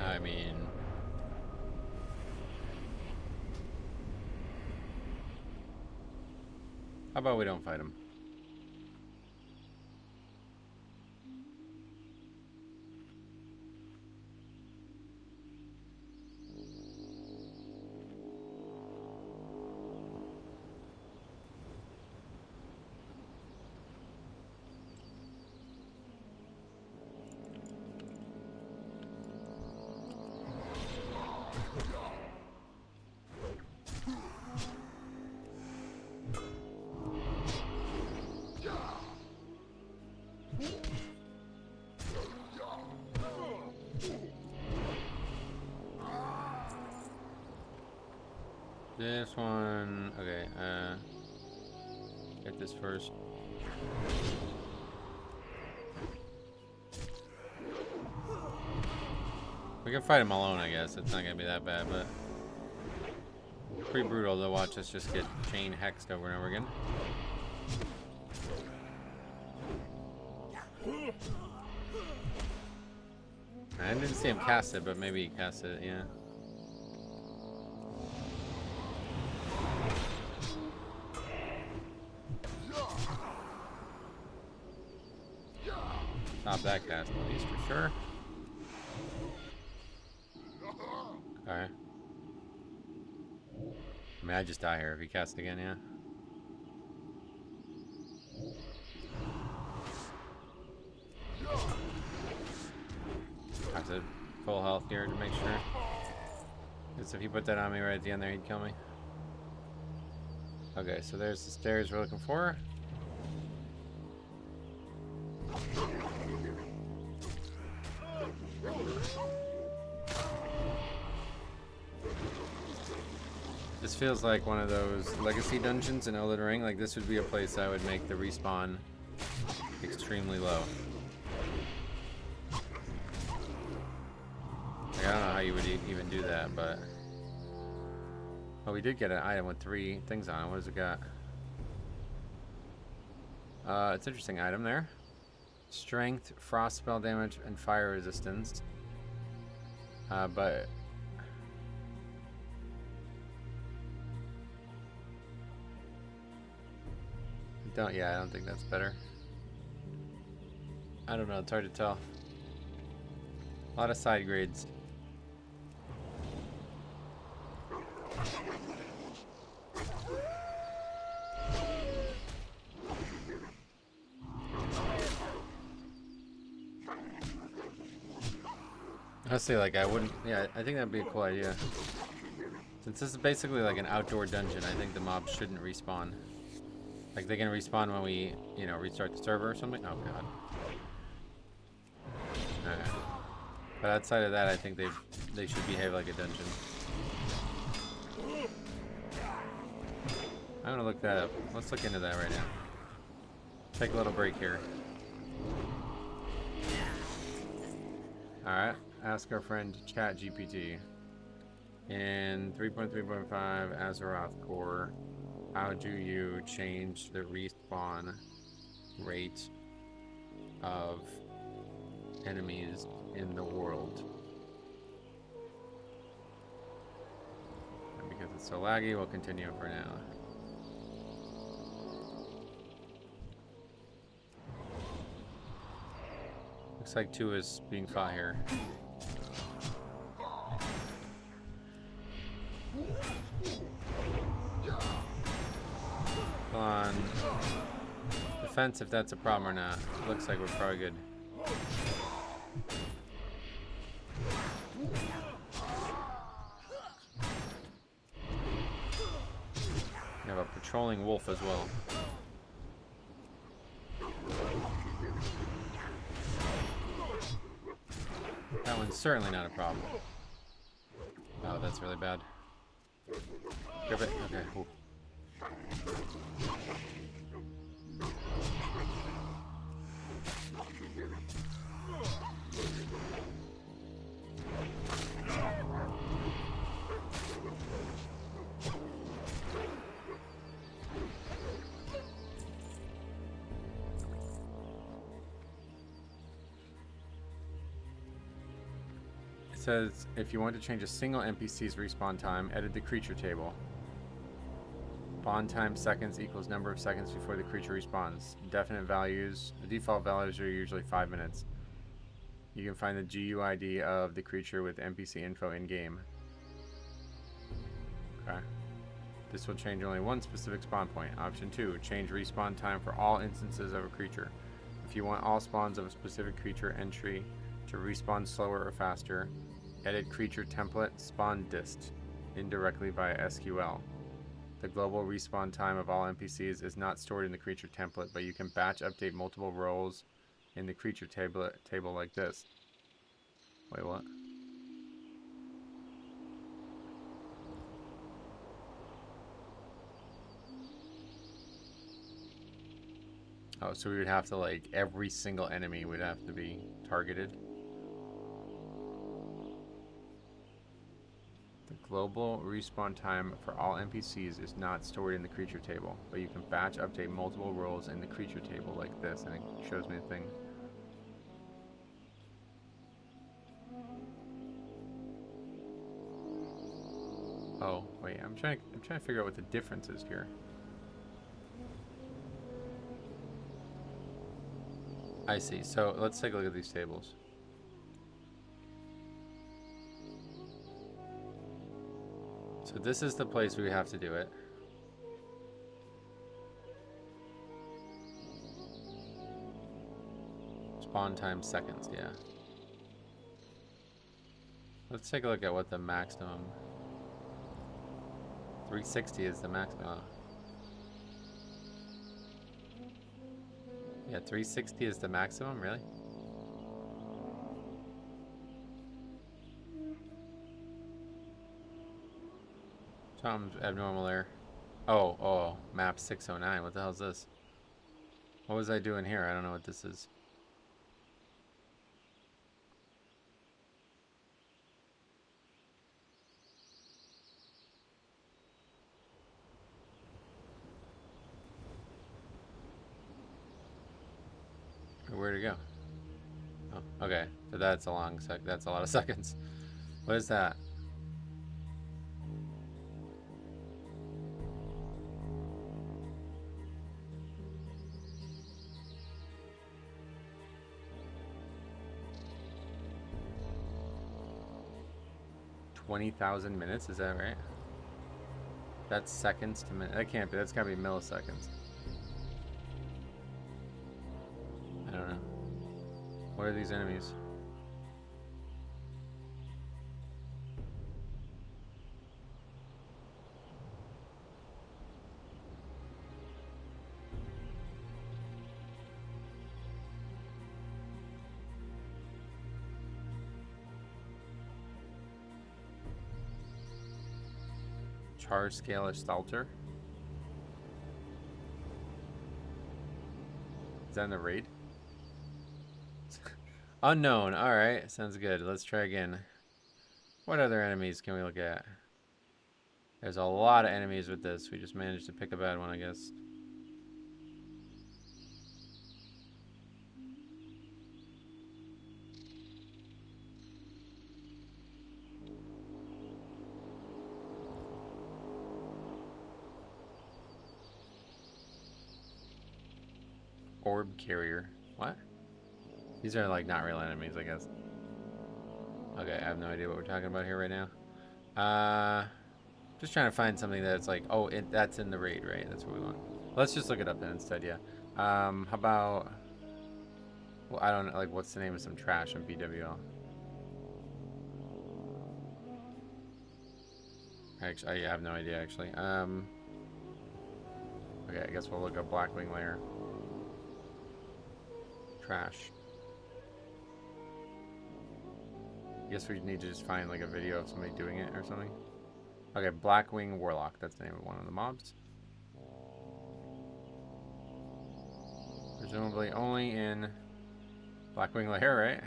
I mean, how about we don't fight him? This one, okay, get this first. We can fight him alone, I guess. It's not gonna be that bad, but pretty brutal to watch us just get chain hexed over and over again. I didn't see him cast it, but maybe he cast it, yeah. Stop that cast at least for sure. Alright. I mean, I just die here if he casts again, yeah. I said full health here to make sure. Because if he put that on me right at the end there, he'd kill me. Okay, so there's the stairs we're looking for. This feels like one of those legacy dungeons in Elden Ring. Like this would be a place I would make the respawn extremely low. Like, I don't know how you would even do that, but... Oh, we did get an item with 3 things on it. What does it got? It's an interesting item there. Strength, frost spell damage, and fire resistance. But... I don't think that's better. I don't know, it's hard to tell. A lot of side grades. Honestly, like I wouldn't, yeah, I think that'd be a cool idea. Since this is basically like an outdoor dungeon, I think the mobs shouldn't respawn. Like they can respawn when we, you know, restart the server or something. Oh god. Okay. But outside of that, I think they should behave like a dungeon. I'm gonna look that up. Let's look into that right now. Take a little break here. Alright, ask our friend ChatGPT. In 3.3.5 Azeroth Core, how do you change the respawn rate of enemies in the world? And because it's so laggy, we'll continue for now. Looks like 2 is being fought here. Come on. Defense if that's a problem or not. Looks like we're probably good. We have a patrolling wolf as well. That one's certainly not a problem. Oh, that's really bad. Grip it. Okay. Ooh. It says, if you want to change a single NPC's respawn time, edit the creature table. Spawn time seconds equals number of seconds before the creature respawns. Definite values, the default values are usually 5 minutes. You can find the GUID of the creature with NPC info in-game. Okay. This will change only one specific spawn point. Option 2, change respawn time for all instances of a creature. If you want all spawns of a specific creature entry to respawn slower or faster, edit creature template spawn dist indirectly via SQL. The global respawn time of all NPCs is not stored in the creature template, but you can batch update multiple roles in the creature table like this. Wait, what? Oh, so we would have to, like, every single enemy would have to be targeted. The global respawn time for all NPCs is not stored in the creature table, but you can batch update multiple roles in the creature table like this, and it shows me a thing. Oh, wait, I'm trying to figure out what the difference is here. I see. So let's take a look at these tables. So this is the place we have to do it. Spawn time seconds, yeah. Let's take a look at what the maximum. 360 is the maximum. Yeah, 360 is the maximum, really? Something's abnormal there. Oh, map 609. What the hell is this? What was I doing here? I don't know what this is. Where'd it go? Oh, okay. So that's a long sec. That's a lot of seconds. What is that? $20,000 minutes, is that right? That's seconds to minutes. That can't be. That's gotta be milliseconds. I don't know. What are these enemies? Charge scaler stalter? Is that in the raid? Unknown. Alright, sounds good. Let's try again. What other enemies can we look at? There's a lot of enemies with this. We just managed to pick a bad one, I guess. Orb carrier. What? These are like not real enemies, I guess. Okay, I have no idea what we're talking about here right now. Just trying to find something that's like, oh, that's in the raid, right? That's what we want. Let's just look it up then instead, yeah. How about, well, I don't know, like, what's the name of some trash on BWL? Actually, I have no idea, actually. Okay, I guess we'll look up Blackwing Lair. Trash. I guess we need to just find, like, a video of somebody doing it or something. Okay, Blackwing Warlock. That's the name of one of the mobs. Presumably only in Blackwing Lair, right?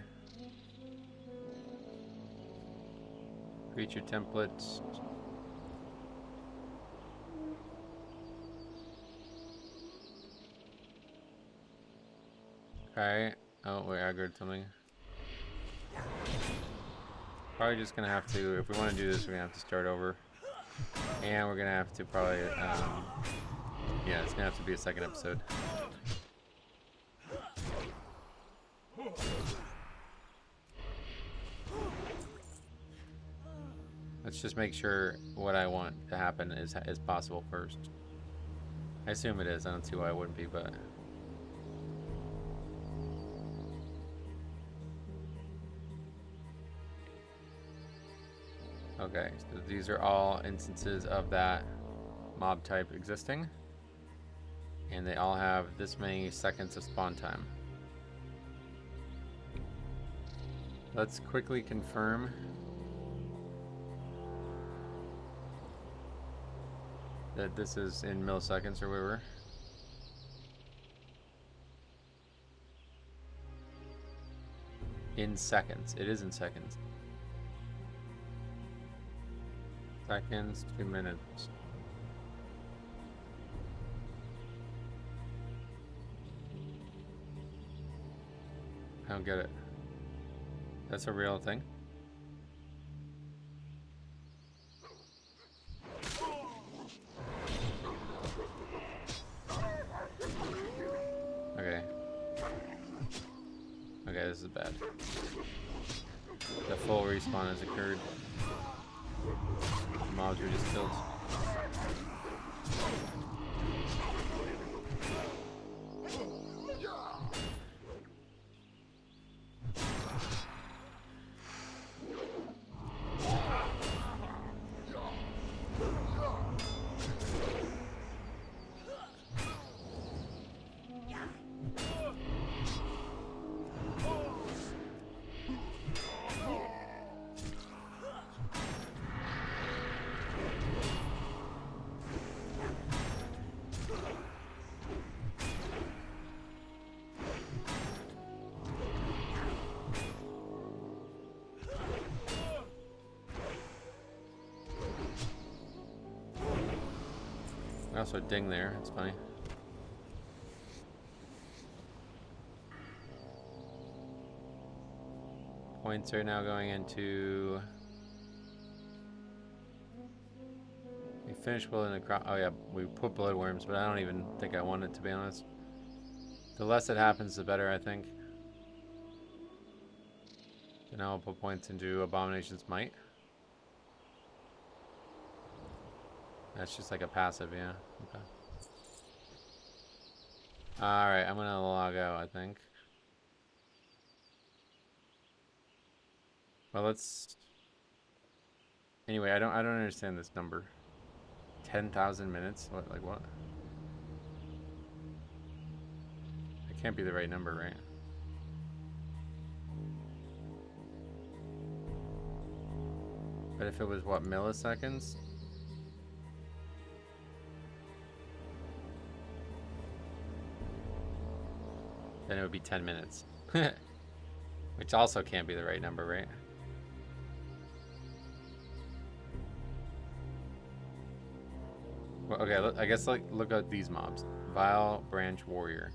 Creature templates. Okay. Oh, wait, I aggroed something. Probably just gonna have to, if we want to do this, we're gonna have to start over. And we're gonna have to probably, yeah, it's gonna have to be a second episode. Let's just make sure what I want to happen is possible first. I assume it is. I don't see why it wouldn't be, but... Okay, so these are all instances of that mob type existing. And they all have this many seconds of spawn time. Let's quickly confirm that this is in milliseconds or whatever. In seconds. It is in seconds. Seconds, 2 minutes. I don't get it. That's a real thing? Okay. Okay, this is bad. The full respawn has occurred. The mobs were just killed. We also ding there. It's funny. Points are now going into. We finished building the crop. Oh yeah, we put bloodworms, but I don't even think I want it, to be honest. The less it happens, the better, I think. So now I'll put points into Abomination's Might. That's just like a passive, yeah. Okay. Alright, I'm gonna log out, I think. Well, let's... Anyway, I don't understand this number. 10,000 minutes? What, like what? It can't be the right number, right? But if it was, what, milliseconds? Then it would be 10 minutes. Which also can't be the right number, right? Well, okay, I guess like look at these mobs. Vile Branch Warrior.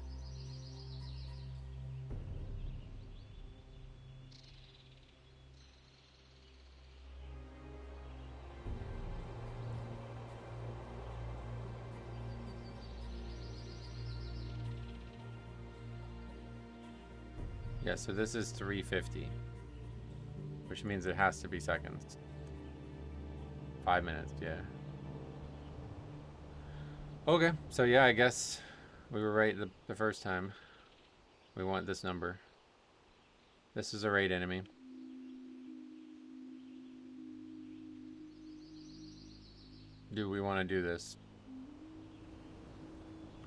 Yeah, so this is 350. Which means it has to be seconds. 5 minutes, yeah. Okay, so yeah, I guess we were right the first time. We want this number. This is a raid enemy. Do we want to do this?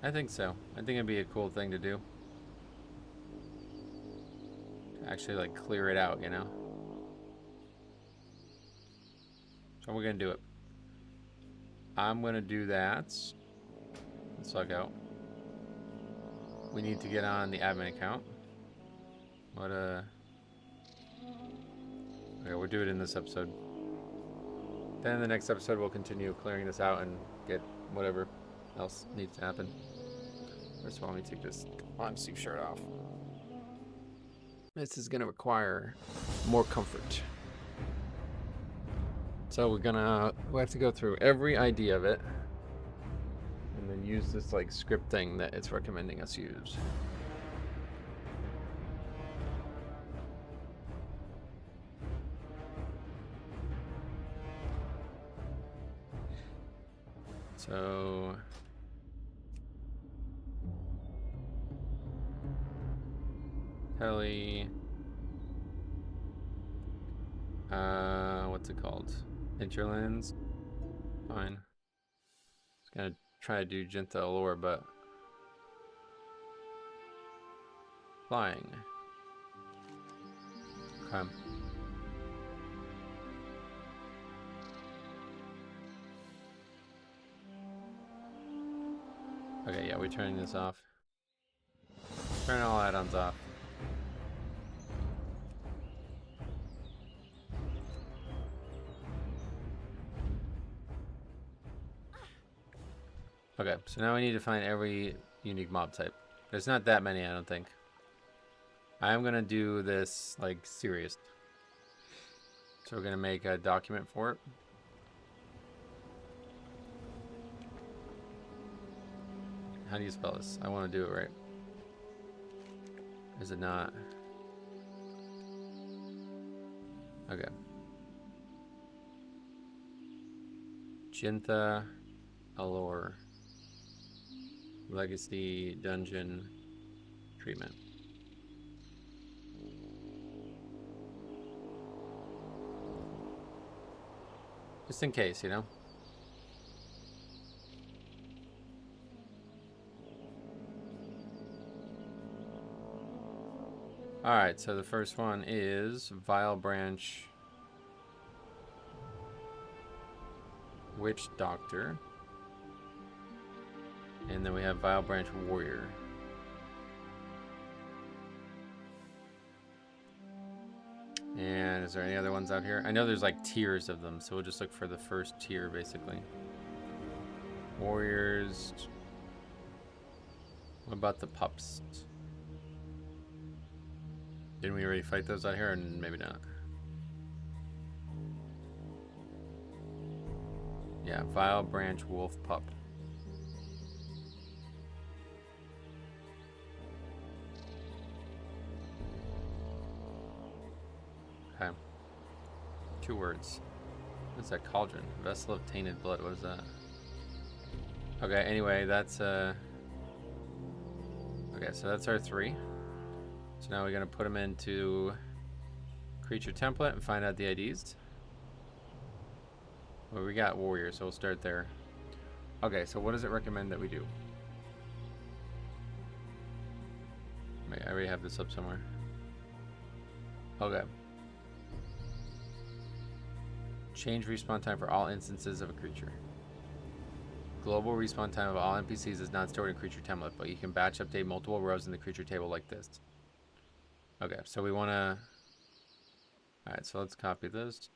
I think so. I think it'd be a cool thing to do. Actually, like, clear it out, you know? So we're gonna do it. I'm gonna do that. Let's log out. We need to get on the admin account. What okay, we'll do it in this episode. Then in the next episode we'll continue clearing this out and get whatever else needs to happen. First of all, let me take this long sleeve shirt off. This is gonna require more comfort. So we have to go through every idea of it and then use this like script thing that it's recommending us use. So Telly, what's it called? Interlands. Fine. Just gonna try to do Jinta Allure, but flying. Okay. Okay, yeah, we're turning this off. Turn all add-ons off. Okay, so now we need to find every unique mob type. There's not that many, I don't think. I am gonna do this like serious. So we're gonna make a document for it. How do you spell this? I want to do it right. Is it not? Okay. Jinta Allure. Legacy Dungeon Treatment. Just in case, you know? Alright, so the first one is Vile Branch Witch Doctor. And then we have Vile Branch Warrior. And is there any other ones out here? I know there's like tiers of them, so we'll just look for the first tier basically. Warriors. What about the pups? Didn't we already fight those out here? And maybe not. Yeah, Vile Branch Wolf Pup. Okay. 2 words. What's that? Cauldron. Vessel of Tainted Blood. What is that? Okay, anyway, that's okay, so that's our 3. So now we're gonna put them into creature template and find out the IDs. Well, we got warrior, so we'll start there. Okay, so what does it recommend that we do? Wait, I already have this up somewhere. Okay. Change respawn time for all instances of a creature. Global respawn time of all NPCs is not stored in creature template, but you can batch update multiple rows in the creature table like this. Okay, so we want to... Alright, so let's copy this.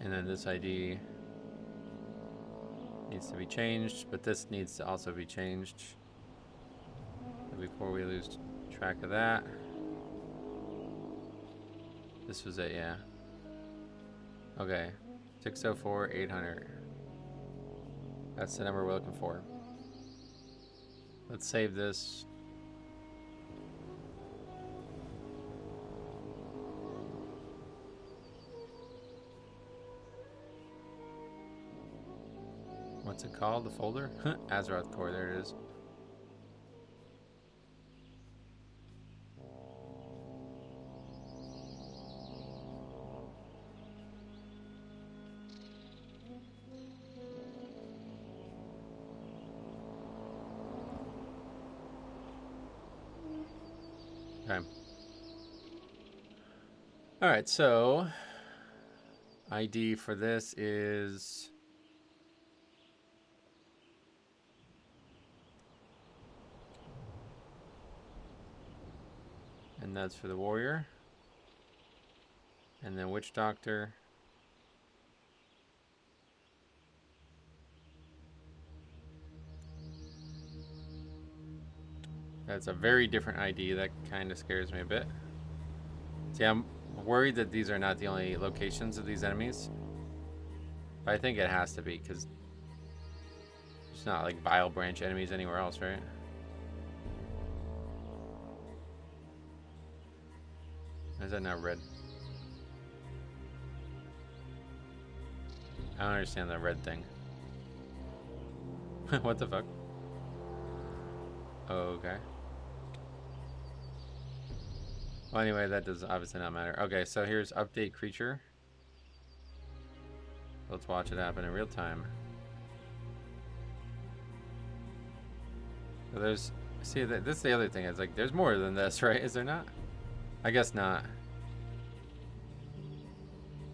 And then this ID needs to be changed, but this needs to also be changed before we lose track of that. This was it, yeah. Okay, 604 800. That's the number we're looking for. Let's save this. What's it called? The folder? Azeroth Core, there it is. Okay. Alright, so ID for this is... And that's for the warrior. And then witch doctor. That's a very different ID. That kind of scares me a bit. See, I'm worried that these are not the only locations of these enemies. But I think it has to be, because there's not like Vile Branch enemies anywhere else, right? Why is that not red? I don't understand the red thing. What the fuck? Oh, okay. Well, anyway, that does obviously not matter. Okay, so here's update creature. Let's watch it happen in real time. So there's... See, this is the other thing. It's like, there's more than this, right? Is there not? I guess not.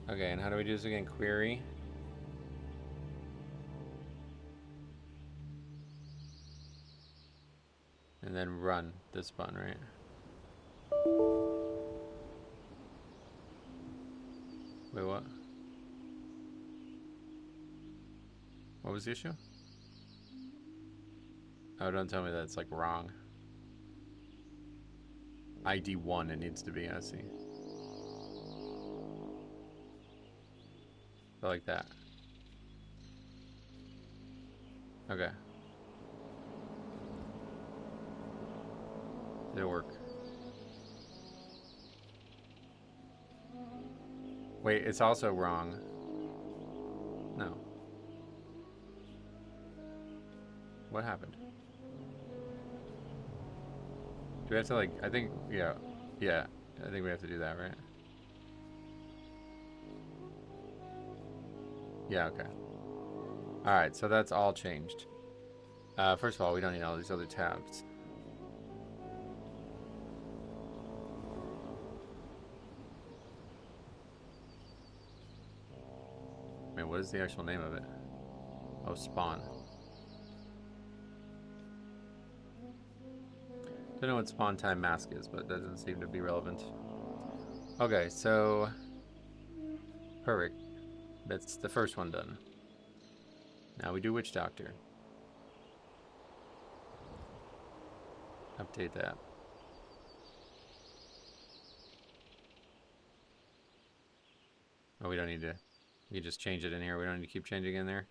Okay, and how do we do this again? Query. And then run this button, right? Wait, what? What was the issue? Oh, don't tell me that's like wrong. ID 1 it needs to be, I see. So like that. Okay. Did it work? Wait, it's also wrong. No. What happened? Do we have to like, I think, yeah, I think we have to do that, right? Yeah, okay. Alright, so that's all changed. First of all, we don't need all these other tabs. Wait, what is the actual name of it? Oh, Spawn. Don't know what Spawn Time Mask is, but that doesn't seem to be relevant. Okay, so... Perfect. That's the first one done. Now we do Witch Doctor. Update that. Oh, we don't need to... We can just change it in here. We don't need to keep changing in there.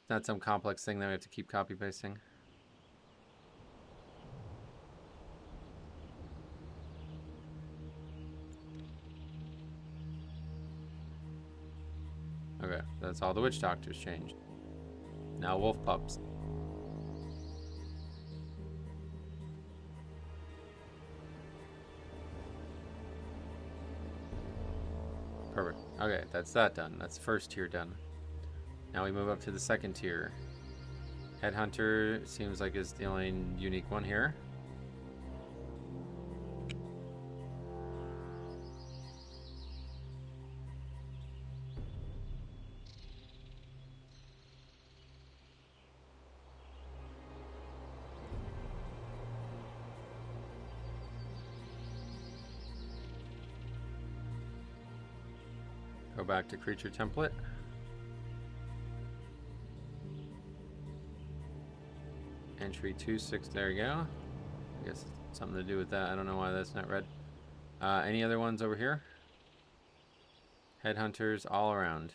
It's not some complex thing that we have to keep copy-pasting. Okay, that's all the Witch Doctors changed. Now Wolf Pups. Perfect. Okay, that's that done. That's the first tier done. Now we move up to the second tier. Headhunter seems like is the only unique one here. Go back to creature template. Entry 2-6, there you go. I guess it's something to do with that. I don't know why that's not red. Any other ones over here? Headhunters all around.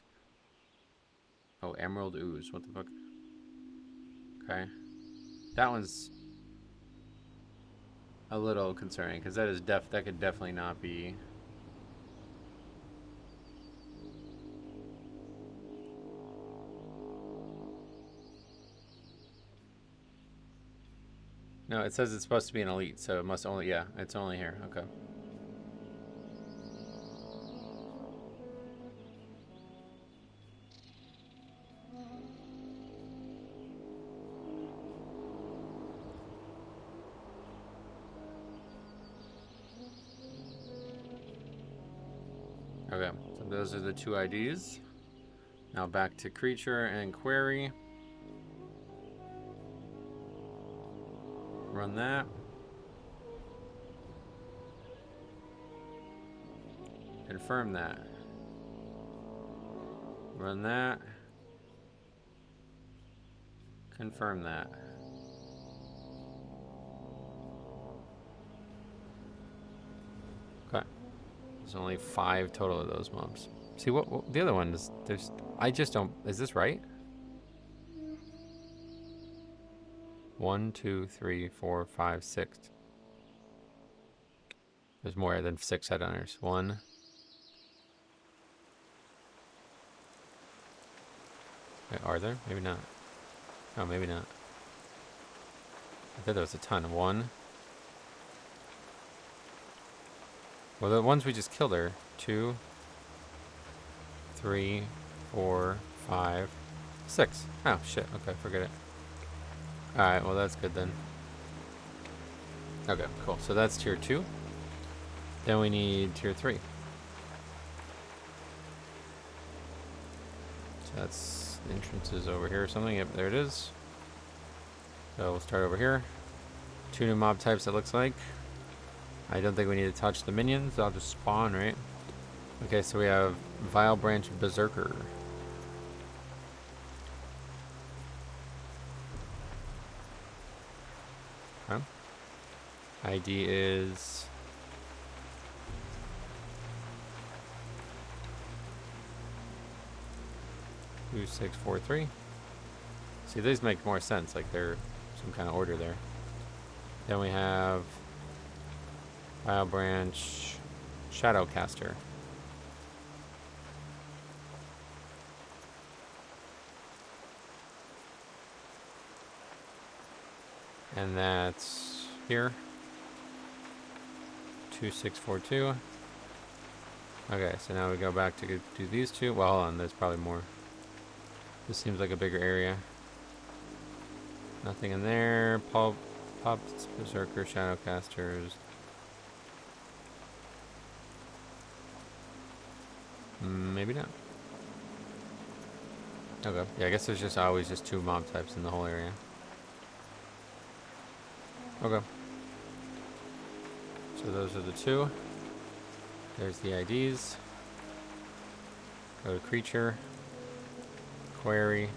Oh, Emerald Ooze. What the fuck? Okay. That one's a little concerning because that is that could definitely not be. No, it says it's supposed to be an elite, so it must only, yeah, it's only here. Okay. Okay, so those are the two IDs. Now back to creature and query. Run that. Confirm that. Run that. Confirm that. Okay. There's only 5 total of those mobs. See what the other one is? There's. I just don't. Is this right? 1, 2, 3, 4, 5, 6. There's more than 6 headhunters. 1. Wait, are there? Maybe not. Oh, maybe not. I thought there was a ton. 1. Well, the ones we just killed are 2, 3, 4, 5, 6. Oh, shit. Okay, forget it. Alright, well, that's good then. Okay, cool. So that's tier 2. Then we need tier 3. So that's the entrances over here or something. Yep, there it is. So we'll start over here. 2 new mob types, it looks like. I don't think we need to touch the minions. I'll just spawn, right? Okay, so we have Vile Branch Berserker. Okay. ID is... Two, 6, 4, 3. See, these make more sense, like they're some kind of order there. Then we have Vile Branch Shadowcaster. And that's here. 2642. Okay, so now we go back to do these 2. Well, hold on, there's probably more. This seems like a bigger area. Nothing in there. Pups, Berserker, Shadowcasters. Maybe not. Okay. Yeah, I guess there's just always just 2 mob types in the whole area. Okay. So those are the 2. There's the IDs. Go to creature, query,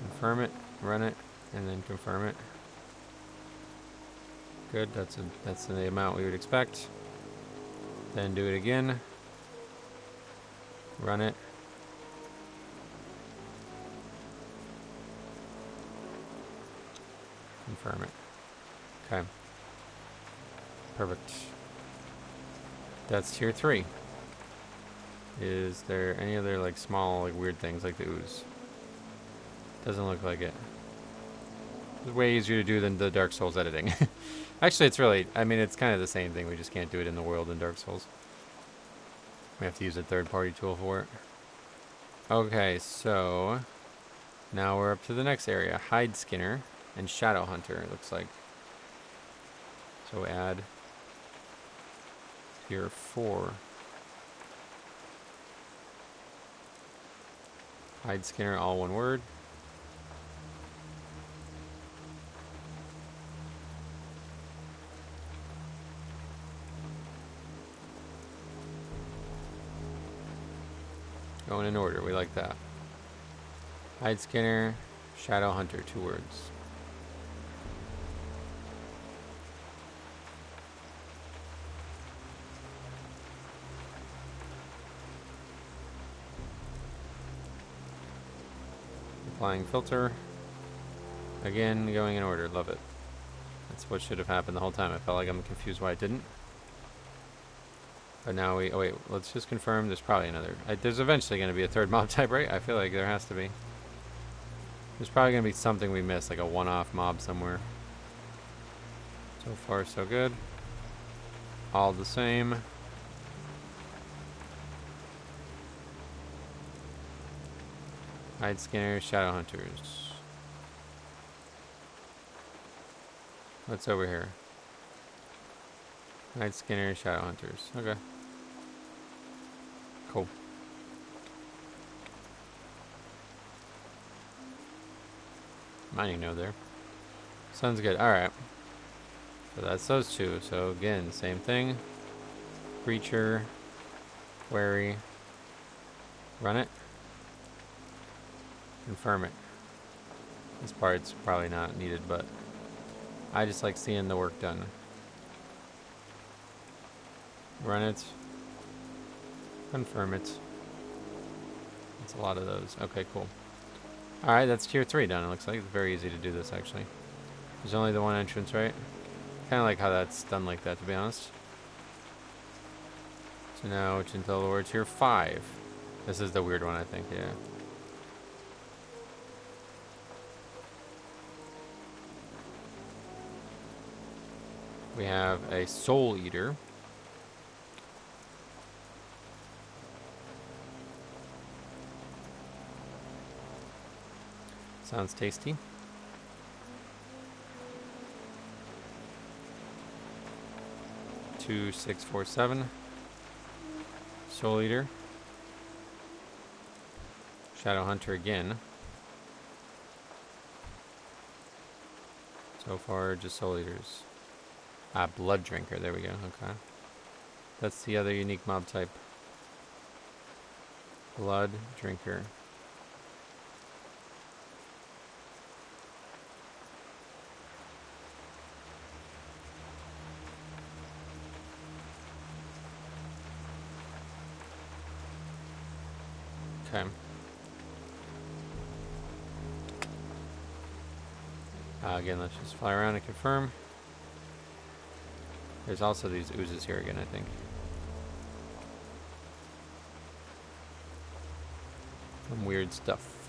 confirm it, run it, and then confirm it. Good, that's the amount we would expect. Then do it again. Run it. Confirm it. Okay. Perfect. That's tier 3. Is there any other like small like weird things like the ooze? Doesn't look like it. It's way easier to do than the Dark Souls editing. Actually, it's really, I mean, it's kind of the same thing. We just can't do it in the world in Dark Souls. We have to use a third-party tool for it. Okay, so now we're up to the next area. Hide Skinner and Shadow Hunter, it looks like. So add tier 4. Hide Skinner, all one word. Going in order, we like that. Hide Skinner, Shadow Hunter, 2 words. Applying filter. Again, going in order, love it. That's what should have happened the whole time. I felt like I'm confused why it didn't. But now we, oh wait, let's just confirm there's probably another. There's eventually going to be a third mob type, right? I feel like there has to be. There's probably going to be something we missed, like a one-off mob somewhere. So far, so good. All the same. Hide Skinner, Shadow Hunters. What's over here? Hide Skinner, Shadow Hunters. Okay. Cool. Mining node there. Sounds good. Alright. So that's those 2. So again, same thing. Creature. Query. Run it. Confirm it. This part's probably not needed, but I just like seeing the work done. Run it. Confirm it. That's a lot of those. Okay, cool. Alright, that's tier 3 done. It looks like it's very easy to do this, actually. There's only the one entrance, right? Kind of like how that's done like that, to be honest. So now, until we're tier 5. This is the weird one, I think, yeah. We have a Soul Eater. Sounds tasty. Two, 6, 4, 7. Soul Eater. Shadow Hunter again. So far, just Soul Eaters. Ah, Blood Drinker. There we go. Okay. That's the other unique mob type. Blood Drinker. Okay. Again, let's just fly around and confirm. There's also these oozes here again, I think. Some weird stuff.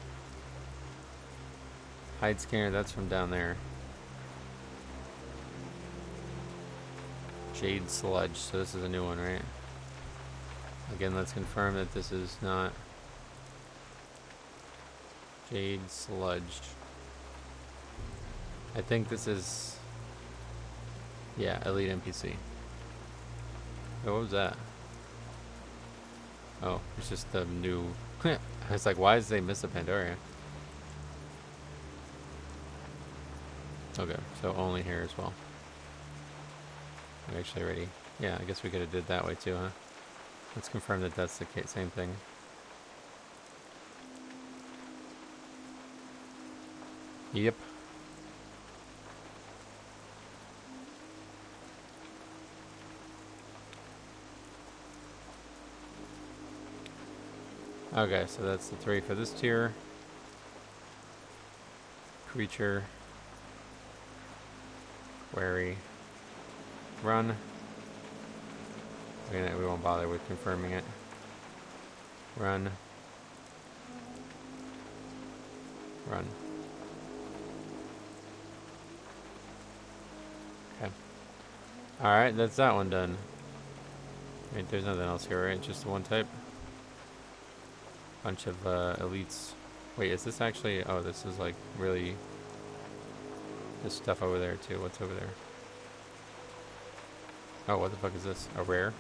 Hide Scanner, that's from down there. Jade Sludge, so this is a new one, right? Again, let's confirm that this is not Jade Sludge. I think this is, yeah, Elite NPC. Oh, what was that? Oh, it's just the new I was like, why did they miss a Pandoria? Okay, so only here as well. I'm actually ready. Yeah, I guess we could have did that way too, huh? Let's confirm that that's the same thing. Yep. Okay, so that's the 3 for this tier. Creature. Query. Run. We won't bother with confirming it. Run. Run. Okay. Alright, that's that one done. Wait, there's nothing else here, right? Just the one type? Bunch of elites. Wait, is this actually... Oh, this is like really... There's stuff over there too. What's over there? Oh, what the fuck is this? A rare?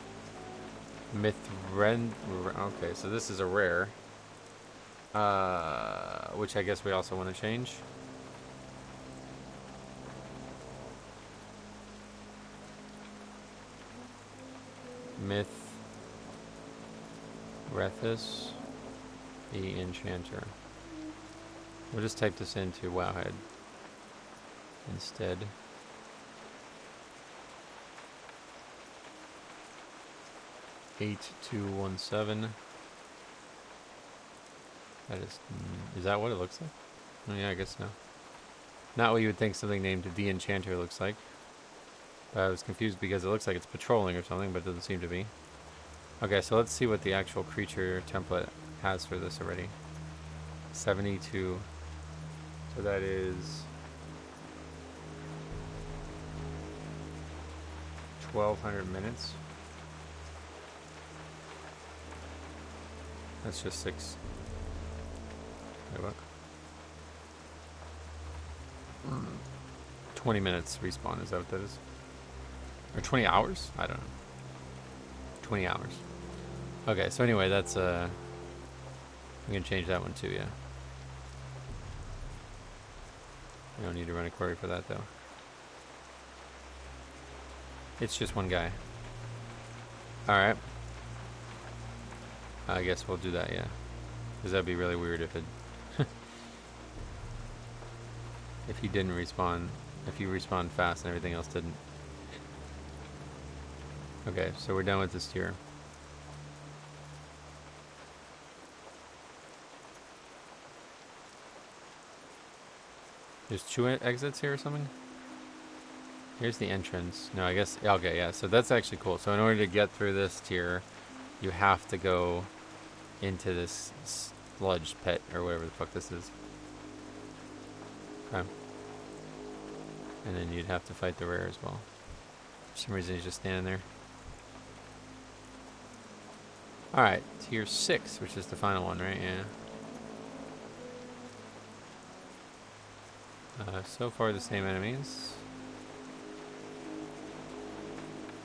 Okay, so this is a rare. Which I guess we also want to change. Rethus, the Enchanter. We'll just type this into Wowhead instead. $8217. That is that what it looks like? Oh yeah, I guess so. Not what you would think something named the Enchanter looks like. I was confused because it looks like it's patrolling or something, but it doesn't seem to be. Okay, so let's see what the actual creature template has for this already. 72. So that is 1,200 minutes. That's just 6. Wait, what? 20 minutes respawn, is that what that is? Or 20 hours? I don't know. 20 hours. Okay, so anyway, that's I'm gonna change that one too, yeah. We don't need to run a query for that though. It's just one guy. Alright. I guess we'll do that, yeah. Because that'd be really weird if it... if he didn't respawn. If he respawned fast and everything else didn't. Okay, so we're done with this tier. There's 2 exits here or something? Here's the entrance. No, I guess... Okay, yeah, so that's actually cool. So in order to get through this tier, you have to go into this sludge pit, or whatever the fuck this is. Okay. And then you'd have to fight the rare as well. For some reason he's just standing there. Alright, tier 6, which is the final one, right? Yeah. So far the same enemies.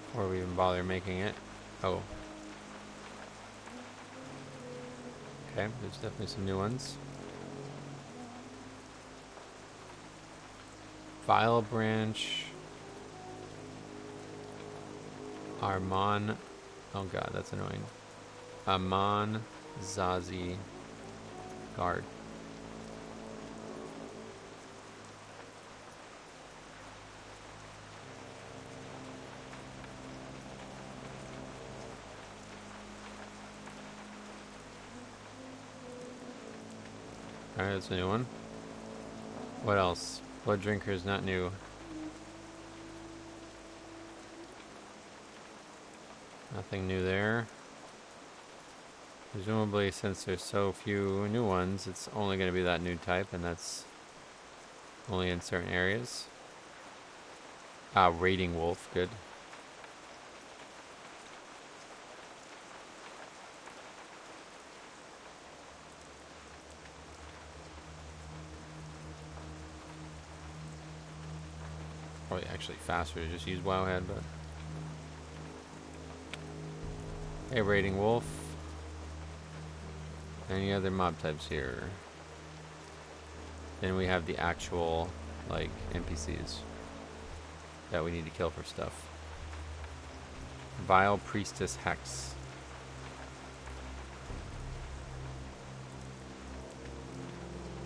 Before we even bother making it. Oh. Okay, there's definitely some new ones. Vile Branch. Armon. Oh god, that's annoying. Amon Zazi Guard. Alright, that's a new one. What else? Blood Drinker is not new. Nothing new there. Presumably, since there's so few new ones, it's only going to be that new type, and that's only in certain areas. Ah, Raiding Wolf, good. Probably actually faster to just use Wowhead, but... Hey, Raiding Wolf. Any other mob types here? Then we have the actual, like, NPCs that we need to kill for stuff. Vile Priestess Hex.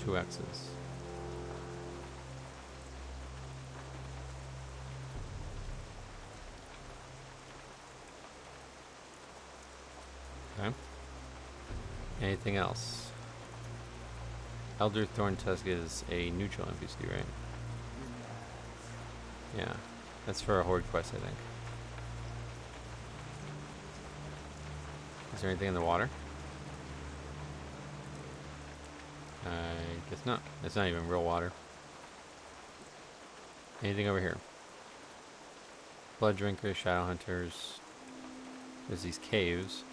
Two X's. Okay. Anything else? Elder Thorn Tusk is a neutral NPC, right? Yeah. That's for a horde quest, I think. Is there anything in the water? I guess not. It's not even real water. Anything over here? Blood Drinkers, Shadow Hunters. There's these caves.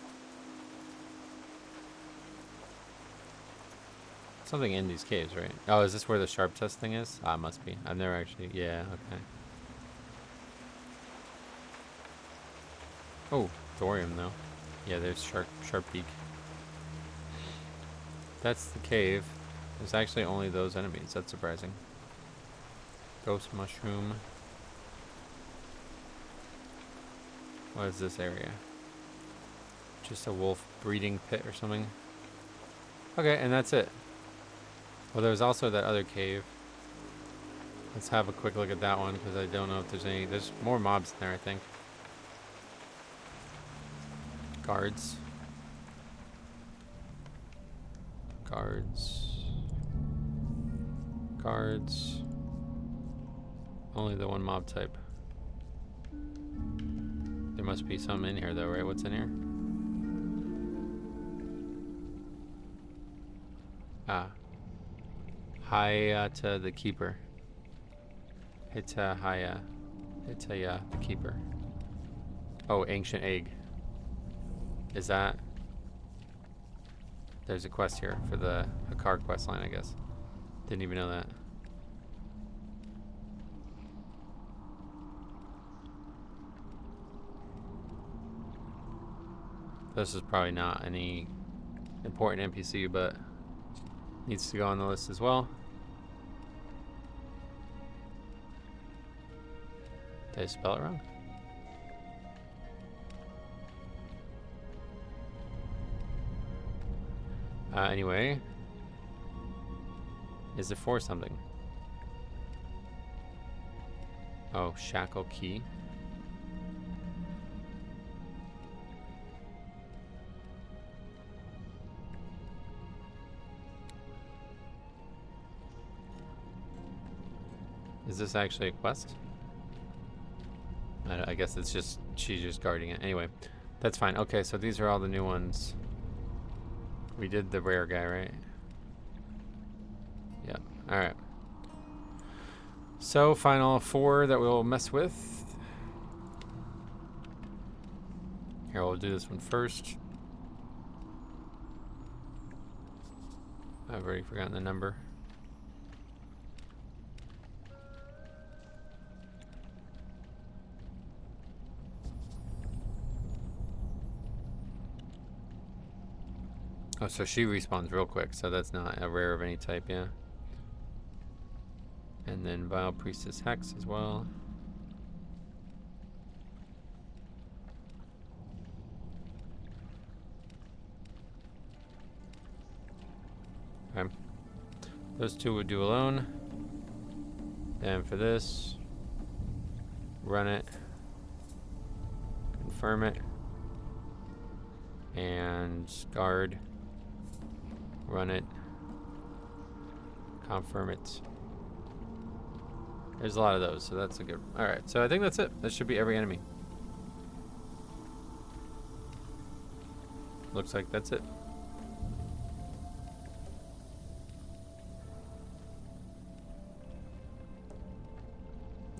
Something in these caves, right? Oh, is this where the sharp test thing is? Ah, it must be. I've never actually... Yeah, okay. Oh, thorium, though. Yeah, there's sharp beak. That's the cave. There's actually only those enemies. That's surprising. Ghost mushroom. What is this area? Just a wolf breeding pit or something? Okay, and that's it. Well, there's also that other cave. Let's have a quick look at that one, because I don't know if there's any... There's more mobs in there, I think. Guards. Guards. Guards. Only the one mob type. There must be some in here, though, right? What's in here? Ah. Hayata the Keeper. Hitaya the Keeper. Oh, Ancient Egg. Is that... There's a quest here for the Hakar quest line, I guess. Didn't even know that. This is probably not any important NPC, but needs to go on the list as well. Did I spell it wrong? Anyway. Is it for something? Oh, shackle key. Is this actually a quest? I guess it's just, she's just guarding it. Anyway, that's fine. Okay, so these are all the new ones. We did the rare guy, right? Yep. Alright. So, final 4 that we'll mess with. Here, we'll do this one first. I've already forgotten the number. Oh, so she respawns real quick, so that's not a rare of any type, yeah. And then Vile Priestess Hex as well. Okay. Those two would do alone. Then for this, run it, confirm it, and guard. Run it. Confirm it. There's a lot of those, so that's a good... Alright, so I think that's it. That should be every enemy. Looks like that's it.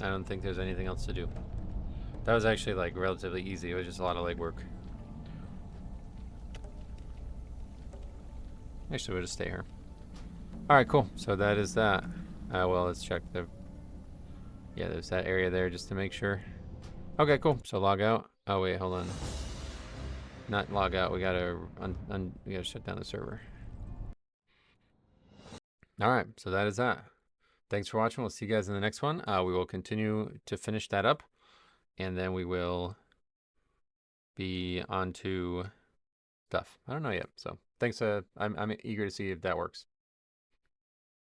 I don't think there's anything else to do. That was actually like relatively easy. It was just a lot of legwork. Actually, we'll just stay here. Alright, cool. So that is that. Well, let's check the... Yeah, there's that area there just to make sure. Okay, cool. So log out. Oh, wait, hold on. Not log out. We gotta, we gotta shut down the server. All right, so that is that. Thanks for watching. We'll see you guys in the next one. We will continue to finish that up, and then we will be on to stuff. I don't know yet. So thanks. I'm eager to see if that works.